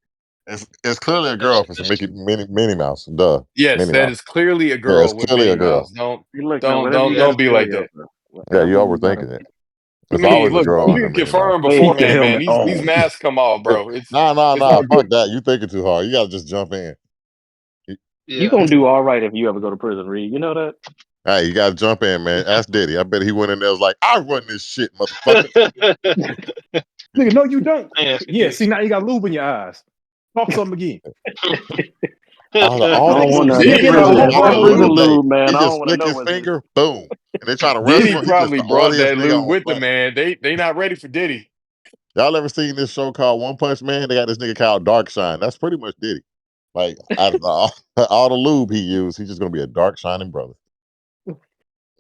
It's clearly a That girl shit, if it's a that shit, Minnie Mouse. Duh, Yes, Minnie that Mouse. is clearly a Yeah, it's girl with clearly Minnie a girl. Mouse. Don't You look, man. don't Whatever don't you yeah. gotta don't be say, like that. Yeah, whatever you you gotta. overthinking it. I It's mean, always a look, girl you in a can Minnie Mouse. confirm Wait, Keep the beforehand, man. helmet These on. masks come off, bro. It's Nah. all good. Fuck that. You thinking too hard. You gotta just jump in. You- you Yeah. gonna do all right if you ever go to prison, Reed. You know that. Hey, you gotta jump in, man. Ask Diddy. I bet he went in there was like, I run this shit, motherfucker. Nigga, no, you don't. I ain't asking Yeah, Diddy see now shit. you got lube in your eyes. Talk something again. All I the don't want niggas none of in that Diddy prison prison, is probably out that there brought prison lube lube. day. lube, man. He I don't just want to flick know his what's in. finger, boom. And they try to wrestle Diddy him. He just probably the brought oiliest that nigga lube on the with the planet. man. They not ready for Diddy. Y'all ever seen this show called One Punch Man? They got this nigga called Dark Shine. That's pretty much Diddy. Like out of all the lube he used, he's just gonna be a dark shining brother.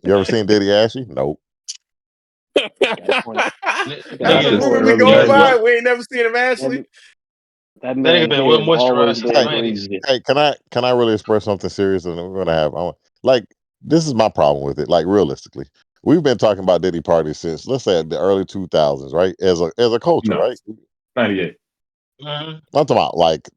You ever seen Diddy Ashy? Nope. Gotta point. Gotta Not As this long point. as we early go in been the well. by, we ain't never seen him That, Ashley. that That man nigga been well head always moisturized since the been Hey, '90s. greasy. hey, can I really express something serious? And we're gonna have like this is my problem with it. Like realistically, we've been talking about Diddy parties since let's say the early 2000s, right? As a culture, no, right? 98. Mhm. I'm talking about like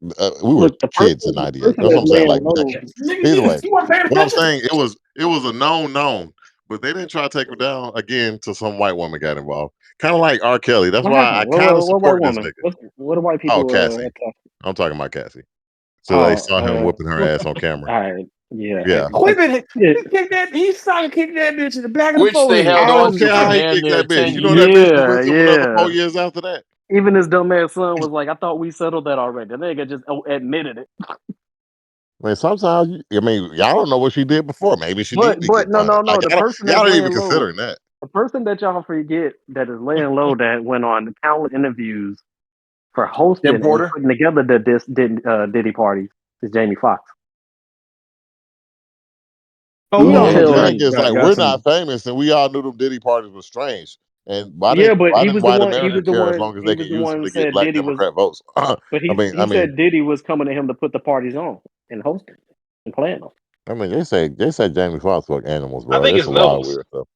we were Look, the kids in the '98. person That's what that's I'm saying. laying Like low. decades. Nigga, Either way, you weren't paying what I'm attention. saying it was a known, but they didn't try to take him down again till some white woman got involved. Kind of like R. Kelly. That's What why happened? I kind of What white support this woman? nigga. What do white Oh, people Cassie. have to? I'm talking about Cassie. So they Oh, saw him whooping her ass on camera. all right, yeah. Yeah. Wait a minute. Yeah, He kicked that. He started kicking that bitch in the back of the Which they forehead. I held That on don't was care to for how he damn kicked near that bitch. 10 You know that bitch years. was yeah, with him another yeah. 4 years after that. Even his dumbass son was like, "I thought we settled that already." The nigga just admitted it. I mean, sometimes y'all don't know what she did before. Maybe she needed to But get done. no. Like The person that's y'all ain't even laying low, considering that. the person that y'all forget that is laying low that went on countless interviews for Kim hosting and Porter. putting together the Diddy parties is Jamie Foxx. Oh, You we But all gonna what I'm know tell saying Jamie me? is like got we're not some. famous and we all knew them Diddy parties were strange. And why Yeah, didn't but why he didn't was the white one. He America was the care as one. long as He they was could the use one him who to get said black Diddy was. Democrat votes? But I he mean said Diddy was coming to him to put the parties on and hosting and playing them. they say Jamie Foxx fuck animals, I bro. think It's it's a lot of levels. weird stuff.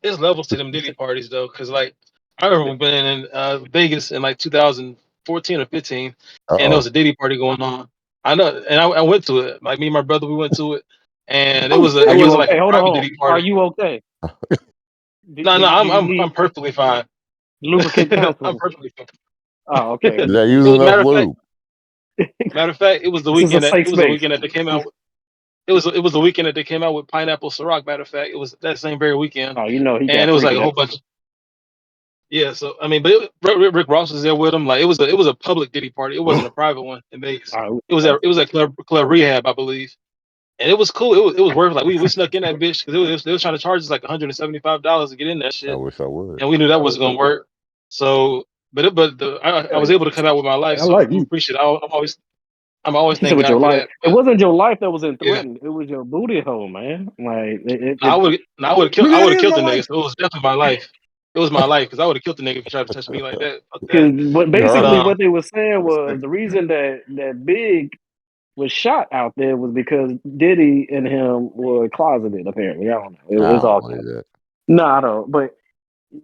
It's levels to them Diddy parties though, because like I remember being in Vegas in like 2014 or 15, and there Uh was a Diddy party going on. I know, and I went to it. Like me and my brother, we went to it, and Oh it Are shit. you wasn't like okay? a Hold private on. Diddy Are party. you okay? oh. No, no, Do you I'm need perfectly fine. lubricant I'm counseling? perfectly fine. Oh, okay. Did they It use was enough lube? matter of fact, it was the This is a weekend that safe space. they came out. It was the weekend that they came out with Pineapple Ciroc. Matter of fact, it was that same very weekend, Oh, you know he and got it was like freaky. a whole bunch. Yeah, so I mean, but Rick Ross was there with him. Like it was a public Diddy party. It wasn't a private one in Vegas. Oh, It was at Club Rehab, I believe, and it was cool. It was worth like we snuck in that bitch because they was trying to charge us like $175 to get in that I shit, wish I would. and we knew that wasn't gonna work. So, I Hell was yeah. able to come out with my life, I so like I'm you. appreciative. I'm always he said thank with God your for life. that. It But wasn't your life that was in yeah, threatened. It was your booty hole, man. Like I would have killed Nigga, that is the my nigga. life. So it was definitely my life. It was my life because I would have killed the nigga if he tried to touch me like that. Fuck that. because You heard But basically her. what they were saying was Respect. the reason that Big was shot out there was because Diddy and him were closeted. Apparently, I don't know. I It's don't all believe that. no, I don't. But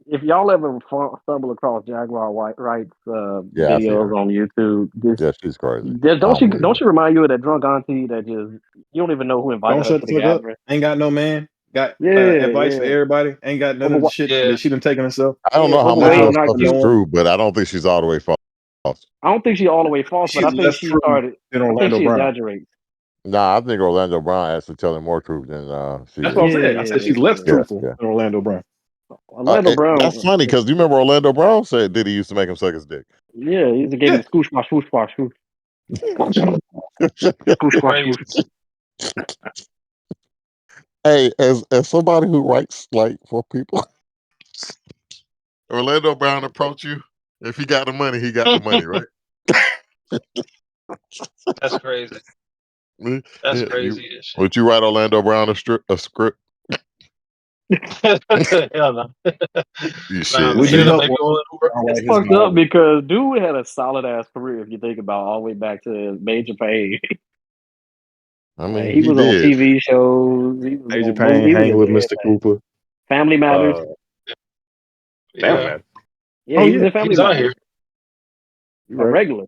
if y'all ever stumble across Jaguar Wright's Yeah, I see videos her. on YouTube, Yeah, she's crazy. just I don't believe don't that. she remind you of that drunk auntie that just you don't even know who invited Don't her shut to the the fuck up. gathering? Ain't got no man. Got Yeah, advice for yeah. everybody. Ain't got none of the Over, shit Yeah. that she done taken herself. I don't yeah, know how much of overweight, her not stuff is cute. No, true, but I don't think she's all the way false. I don't think she's all the way false, but she's I think less she true started. than I think Orlando she Brown. exaggerates. Nah, I think Orlando Brown actually telling more truth than she That's what I'm is. Yeah, saying. I yeah, said she's yeah. less Yeah. Yeah, truthful yeah. than Orlando Brown. Orlando That's Brown. funny because you remember Orlando Brown said Diddy used to make him suck his dick. Yeah, he gave Yeah. him swoosh, squash, swoosh, squash, swoosh, swoosh, squash, Crazy. swoosh. Hey, as somebody who writes like for people, Orlando Brown approach you. If he got the money, he got the money, right? That's crazy. Yeah, That's you, crazy as shit. would you write Orlando Brown a script? Hell no. You Nah, shit. man. Would He you See, ended up help making all that work. Brown It's write his fucked up novel? because dude had a solid ass career if you think about all the way back to Major Payne. I Like, mean, he he was on did. TV shows. He was Major on Payne, movies. He was hanging into with Mr. everything. Cooper. Family Matters. Family Yeah. man. Yeah, Oh he was yeah, in Family He's out Matters. here. you A right. regular.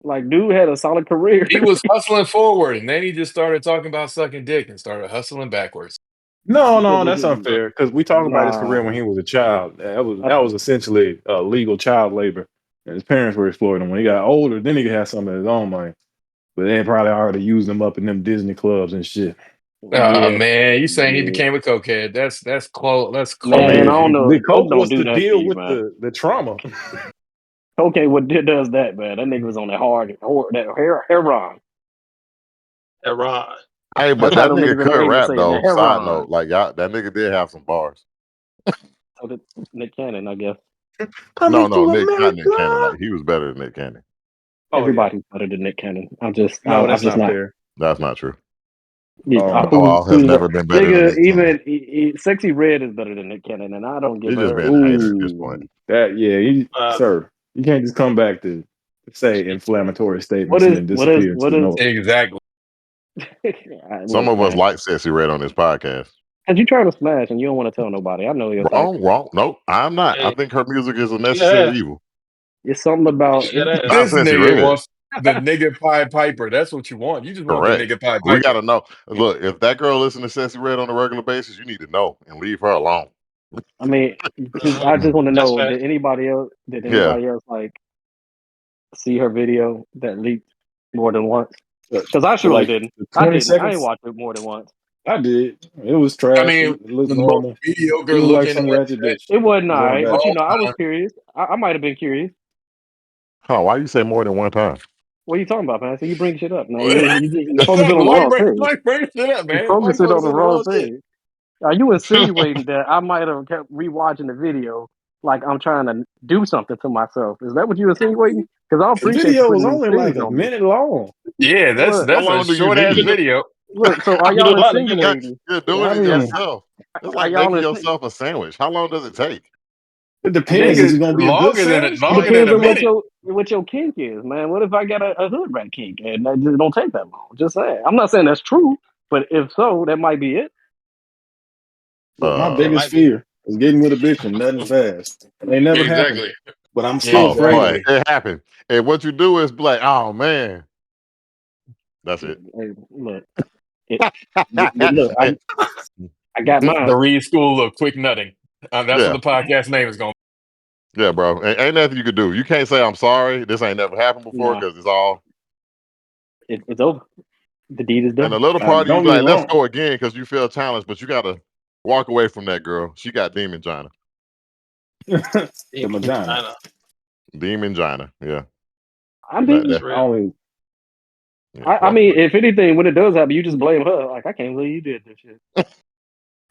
Like, dude had a solid career. He was hustling forward, and then he just started talking about sucking dick and started hustling backwards. No, that's unfair because we talking about his career Nah. when he was a child. That was essentially legal child labor, and his parents were exploiting him. When he got older, then he could have some of his own money, but they probably already used him up in them Disney clubs and shit. Yeah. Man, you saying he Yeah. became a cokehead? That's close. That's I Man, I close. don't mean, know. the Coke coke don't was do to that to deal you, with man. the trauma. Okay, what does that, man? That nigga was on that that heroin. Iran. Hey, That's but how that them nigga niggas in the could 80s rap say, the though. Side heroin. note, like y'all, that nigga did have some bars. So did Nick Cannon, I guess. Coming No, to Not Nick Cannon. America. Like he was better than Nick Cannon. Oh yeah, Everybody's better than Nick Cannon. no, I'm that's just not not. fair. That's not true. I Um, prove Noah has that. never been better than Nigga, Nick Cannon. even Sexy Red is better than Nick Cannon, and I don't give He's just a. being a hater at this point. ooh, that yeah, Uh, sir, you can't just come back to say inflammatory What statements and is then what is disappear into what the is? north. Exactly. Some Look, of us man, like Sexy Red on this podcast. cause you trying to smash and you don't want to tell nobody. I know your type. Wrong. Nope, I'm not. I hey, think her music is a she got necessary ass. evil. It's something about She got ass. Not This Sexy nigga Red. wants the nigga Pied Piper. That's what you want. You just want the Correct. nigga Pied We Piper. got to know. Look, if that girl listens to Sexy Red on a regular basis, you need to know and leave her alone. I mean, I just want to That's know, fact. did Yeah. anybody else like see her video that leaked more than once? Because I For surely like didn't. the I 20 didn't. I ain't seconds, watched it more than once. I did. It was I trash. mean, It looked the most normal. It mediocre looked like looking some ratchet that bitch It wasn't going alright, back. but all I was time. curious. I might have been curious. Huh? Why you say more than one time? What are you talking about, man? So you bring shit up, man. You focusing on Exactly. the wrong thing. Why you bring shit up, You man? Why you focusing on focus the on the wrong wrong shit? thing. Are you insinuating that I might have kept rewatching the video like I'm trying to do something to myself? Is that what you insinuating? Because I The appreciate you video was putting these only like things a on me. minute long. Yeah, Look, How that's a long do you short ass need? video. look. So are You y'all do a lot in a minute. insinuating? You're I doing it mean, yourself. It's Are like y'all making insinuating? yourself a sandwich. How long does it take? it depends. Is Nigga, it gonna be a good sandwich? It longer than depends a on minute. what your kink is, man. What if I got a hood rat kink and that just don't take that long? Just saying. I'm not saying that's true, but if so, that might be it. Look, my It biggest might be. fear is getting with a bitch and nothing fast. It ain't never happened, Exactly. but I'm still Oh afraid of boy, it. it happened. And what you do is be like, oh man, that's it. Hey, look, it, look. And- I got The mine. Reed School of Quick Nutting. That's what yeah, the podcast name is going. yeah, bro. Ain't nothing you could do. You can't say I'm sorry. This ain't never happened before Nah, because it's all. it's over. The deed is And a done. little part of you Don't be get me like, let's wrong. go again because you feel challenged, but you gotta walk away from that girl. She got demon China. The Yeah, vagina. I know. Demon China. Yeah. I That's mean, I real. only Yeah. I Walk mean, away. if anything, when it does happen, you just blame her. Like, I can't believe you did this shit.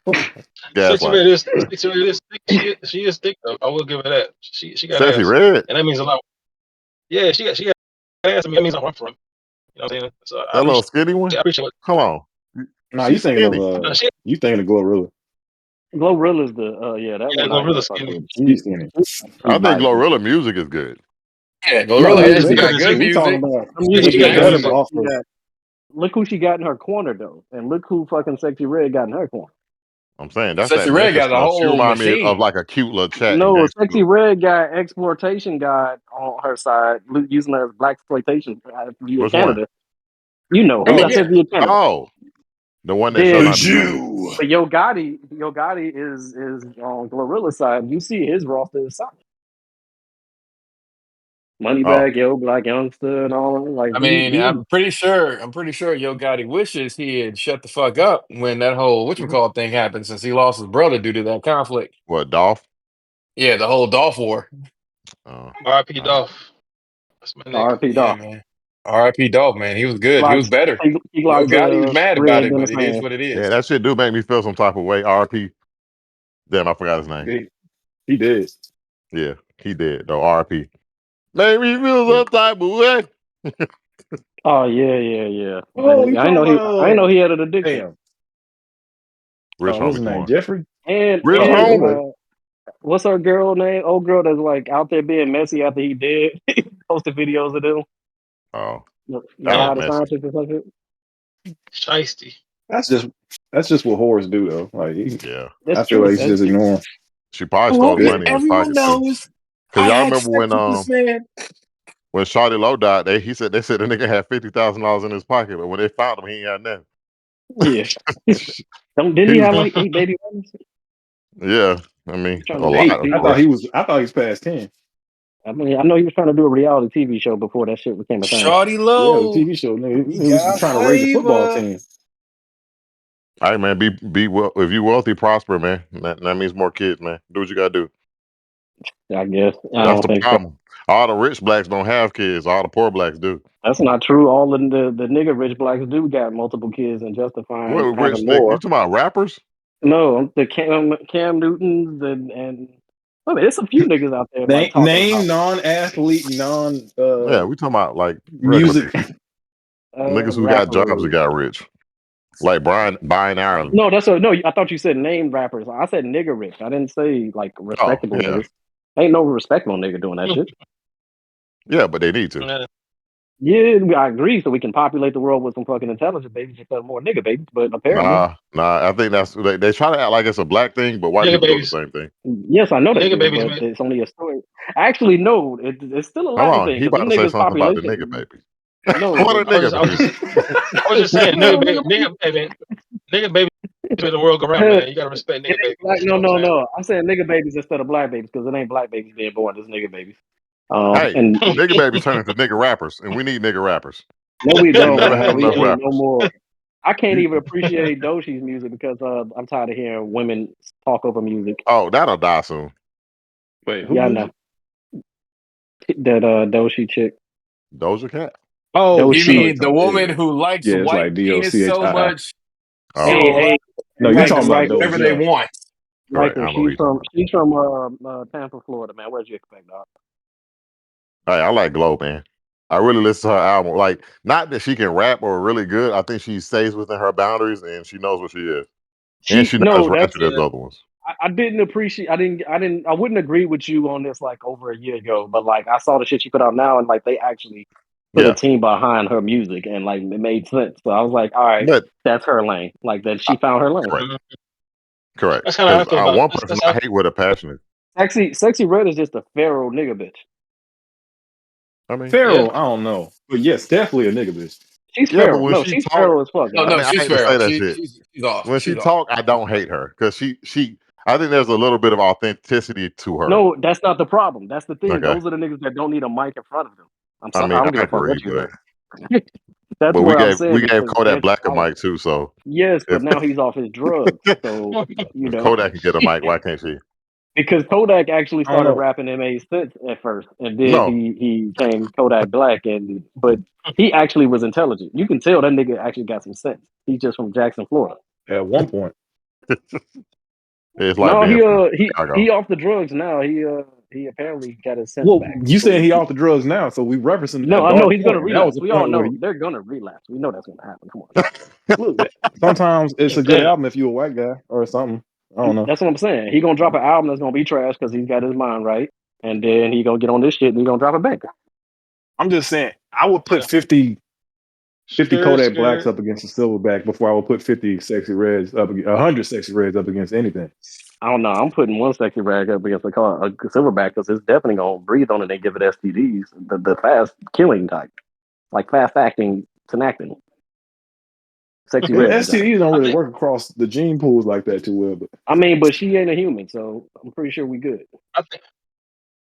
Sexy Gaslight. Red is Sexy Red is thick. She is thick though. I will give her that. She got Sexy ass, Red. and that means a lot. Yeah, she got ass. I mean, that means I'm from. You know what I'm saying? So That little skinny one. I appreciate what. Come on. nah. You She's thinking of skinny. She, you thinking of Glorilla? Glorilla's the yeah, that yeah, one I Glorilla's ain't fuck skinny. with. She's skinny. I She's think nice looking. Glorilla music is good. Yeah, Her No, Glorilla that's music actually is different. got Better than good Zeke. We talking music. about her It's music She what just she got is better better, does than but Zeke. off she of. got Look who she got in her corner though, and look who fucking Sexy Red got in her corner. I'm saying that's Sexy that Red Memphis got a stuff. She whole remind me of machine. like a cute little chat in No, Gangsta Sexy Group. Red got exploitation God on her side, using her as black exploitation via Which one? Canada. You know who Yeah, I Oh, said yeah. via Canada. Oh, the one that shall Then, not be named. Jew. but Yo Gotti is on Glorilla's side. You see his roster is solid. Oh, Moneybag, Yo Black Youngster, and all of them. Like I mean, he I'm pretty sure Yo Gotti wishes he had shut the fuck up when that whole whatchamacallit thing happened since he lost his brother due to that conflict. what Dolph? Yeah, the whole Dolph war. R.I.P. Uh, Dolph. That's my nigga. R.P. Yeah, Dolph. man. R.I.P. Dolph, man. He was good. He was Locks better. he Yo locks Gotti's mad about Red it, but Dennis it is hand. what it yeah, is. that shit do make me feel some type of way. RP. Damn, I forgot his name. He did. Yeah, he did though. RP. Made me feel Yeah. some type of way. Oh yeah. Oh, you I talking ain't know about he had an addiction. damn. Rich What's homie his name? Quan. Jeffrey? And Rich Oh, and homie. okay. what's her girl name? Old girl that's like out there being messy after he dead. Posted videos of them. Oh, The that Damn. was hottest messy. scientist or something. Shiesty. That's just what whores do though. Like Yeah, That's I feel true. like you should That's just true. ignore him. she probably stole Well, his Good. money in his everyone pocket too. knows Cause I y'all had remember sex with this man. when Shawty Low died, they said the nigga had $50,000 in his pocket, but when they found him, he ain't got nothing. Yeah. Didn't He he was, have like 8 baby mamas? yeah, I mean He's trying a to lot Eight. of he I was thought course. he was. I thought he was past 10. I mean I know he was trying to do a reality TV show before that shit became a thing. Shawty Yeah, the Low. TV show. Nigga, He he was got trying to raise a football flavor. team. All right, man, be well. If you wealthy, prosper, man. That means more kids, man. Do what you gotta do. I guess. I That's don't the think so. problem. All the rich blacks don't have kids. All the poor blacks do. That's not true. All the nigga rich blacks do got multiple kids and What justifying rich having nigga? You more. talking about rappers? No, the Cam Newtons and I mean, there's a few niggas out there like talking Name about non-athlete, Yeah, we talking about like regular music. people, niggas who got jobs that rappers. got rich, like Brian Ireland. No, that's a no. I thought you said named rappers. I said nigga rich. I didn't say like Oh respectable yeah, niggas. Ain't no respectable nigga doing that shit. yeah, but they need to. Yeah. Yeah, I agree. So we can populate the world with some fucking intelligent babies instead of more nigga babies. But apparently, Nah. I think that's they try to act like it's a black thing, but white Nigga people doing the babies. same thing. yes, I know they Nigga do, babies, but man. it's only a story. Actually, no, it's still a Hold Latin on, thing he because about them to say niggas something about the nigga population. babies. No, What a I was nigga just, I was babies? just, I was just saying, nigga baby, made the world go round, it man. You gotta respect nigga ain't black. babies. You know what I'm saying? No. I'm saying nigga babies instead of black babies because it ain't black babies being born. It's nigga babies. Hey, And nigga babies turn into nigga rappers, and we need nigga rappers. no, we We don't, never have man. We enough need no rappers. more. I can't You, even appreciate Doshi's music because I'm tired of hearing women talk over music. oh, that'll die soon. Wait, who Yeah, I know music? that Doshi chick. Doja Cat. Oh, You I know Doshi. what you're mean the talking about. woman Yeah, who likes yeah, it's white like penis so Dochii. much, Oh, Hey, so hey, No, you they can talking Riker, say about Riker, whatever they Doja. want. correct. I Riker. don't know who you talking about. She's from Tampa, Florida, man. What'd you expect, dog? Hey, I like Glow, man. I really listen to her album. Like, not that she can rap or really good. I think she stays within her boundaries and she knows what she is. And She she's not as no, that's ratchet as the other ones. I didn't appreciate. I wouldn't agree with you on this like over a year ago, but like I saw the shit she put out now, and like they actually put a Yeah. team behind her music, and like it made sense. So I was like, all right, But that's her lane. Like that uh, she found her lane. correct. Mhm. Correct. That's kind of how I Because feel about. one person That's how. I hate with a passion is. Sexy Red is just a feral nigga bitch. I mean, Yeah. Pharaoh, I don't know, but yes, definitely a nigga bitch. She's yeah, but feral. when No, she she's talk, feral as fuck, No, I dog. no, mean, I she's hate to say feral. that shit. She's off. When she She's off. talk, I don't hate her because she. I think there's a little bit of authenticity to her. No, that's not the problem. That's the thing. Okay. Those are the niggas that don't need a mic in front of them. I'm I sorry. mean, I don't give I a fuck agree, what you but say. That's what I'm saying we gave because Kodak they're Black a solid. mic too. So Yes, but if now he's off his drugs. So, you if know, Kodak can get a mic, why can't she? because Kodak actually I don't started know. rapping and made sense at first, and then No, he came Kodak Black, but he actually was intelligent. You can tell that nigga actually got some sense. He's just from Jackson, Florida. At one point, it's like No, being from he Chicago. off the drugs now. He apparently got his sense well, back. you So saying he off the drugs now, so we referencing a no, I know dark he's gonna point, and that was relapse. the We all point where know he they're gonna relapse. We know that's gonna happen. Come on. look. Sometimes it's a good Damn. album if you're a white guy or something. I don't know. That's what I'm saying. He gonna drop an album that's gonna be trash because he's got his mind right, and then he gonna get on this shit and he gonna drop it back. I'm just saying I would put Yeah. 50 50 Skirt, Kodak Blacks skirt. up against a Silverback before I would put 50 Sexy Reds up, 100 Sexy Reds up against anything. I don't know. I'm putting one sexy rag up against a silverback because it's definitely gonna breathe on it and give it STDs. The fast killing type, like fast acting, tenactin. Sexy Yeah, red. STDs don't I really think work across the gene pools like that too well, but I mean, but she ain't a human, so I'm pretty sure we good. I think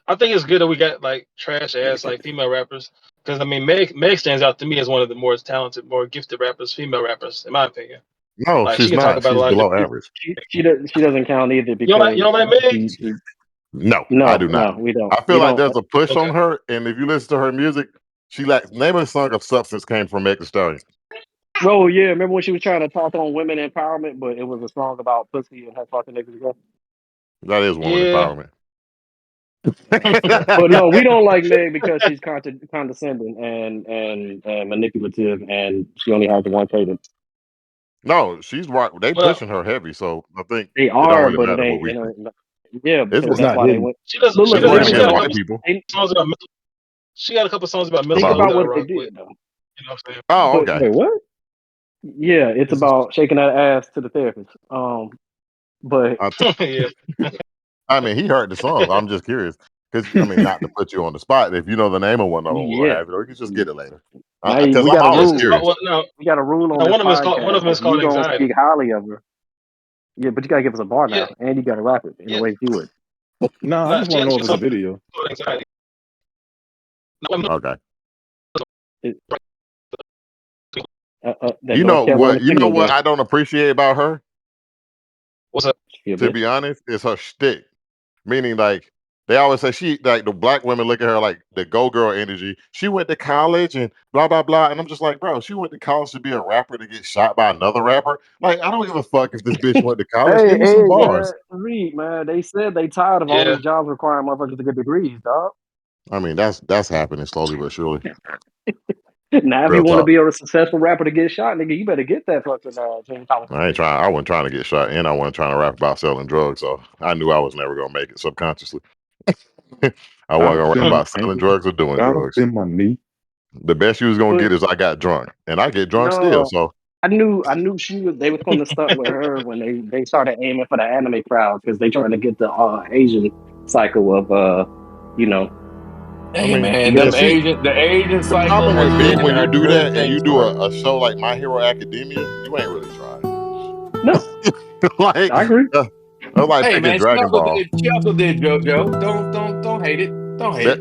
I think it's good that we got like trash ass like female rappers. Because I mean, Meg stands out to me as one of the more talented, more gifted rappers, female rappers, in my opinion. No, Like she she's can talk not. about a She's lot of below different people. average. She doesn't count either You because don't like Meg? she No, I no do not. we don't I feel like there's a push Okay. on her, and if you listen to her music, she like name of the song of substance came from Meg Thee Stallion. Oh yeah, remember when she was trying to talk on women empowerment, but it was a song about pussy and her fucking niggas together. That is woman Yeah. empowerment. But no, we don't like Meg because she's condescending and manipulative, and she only has the one cadence. No, she's right. They Well, pushing her heavy, so I think They it don't are, really but it matter what ain't. we It think. ain't yeah, It's because it's that's not why they Diddy. went. she does. But She look, it's does. look, written She think got against a about white couple people. think, songs about. She got a couple songs about think mental About health about who? that what I they rock with. did though. You know what I'm saying? Oh, But okay. wait, what? Yeah, it's This is, about shaking that ass to the therapist. But I, yeah. I mean, he heard the songs. I'm just curious because I mean, not to put you on the spot. If you know the name of one of them, we'll yeah, have it, or you can just get it later. now Because we I'm got a always Yes. rule. Oh, curious. well, no. We got a rule on No. this One of them is called. One podcast. of them If is you called gonna anxiety. speak highly of her, yeah, but you gotta give us a bar Yeah. now, and you gotta rap it in the Yeah. way she would. No, I No, just she want to has know a if it's a song video. called anxiety. No, Okay. It, that You North know what? Carolina You know single what game. I don't appreciate about her. what's up? She a To bitch. be honest, is her shtick. Meaning, like they always say, she like the black women look at her like the go girl energy. She went to college and blah blah blah. And I'm just like, bro, she went to college to be a rapper to get shot by another rapper. Like, I don't give a fuck if this bitch went to college. Hey, Give me some hey, man, bars. Reed, man. They said they tired of all Yeah. these jobs requiring motherfuckers to get degrees, dog. I mean, that's happening slowly but surely. Now, if you Real want to talk. be a successful rapper to get shot, nigga, you better get that fucking college I ain't degree. trying. I wasn't trying to get shot, and I wasn't trying to rap about selling drugs. So I knew I was never gonna make it subconsciously. I wasn't Out gonna rap in my about selling ankle, drugs or doing got up drugs. in my knee. The best you was gonna But get is I got drunk, and I get drunk still. no, So I knew they was going to start with her when they started aiming for the anime crowd because they trying to get the Asian cycle of you know I Hey mean, man, and young. see, The Asian the cycle problem has with me been in when you our do good that and you taste do forever. a show like My Hero Academia, you ain't really trying. No, Like, I agree. I was like Hey picking man, Dragon Ball. she also did JoJo. Don't hate it. Don't hate it.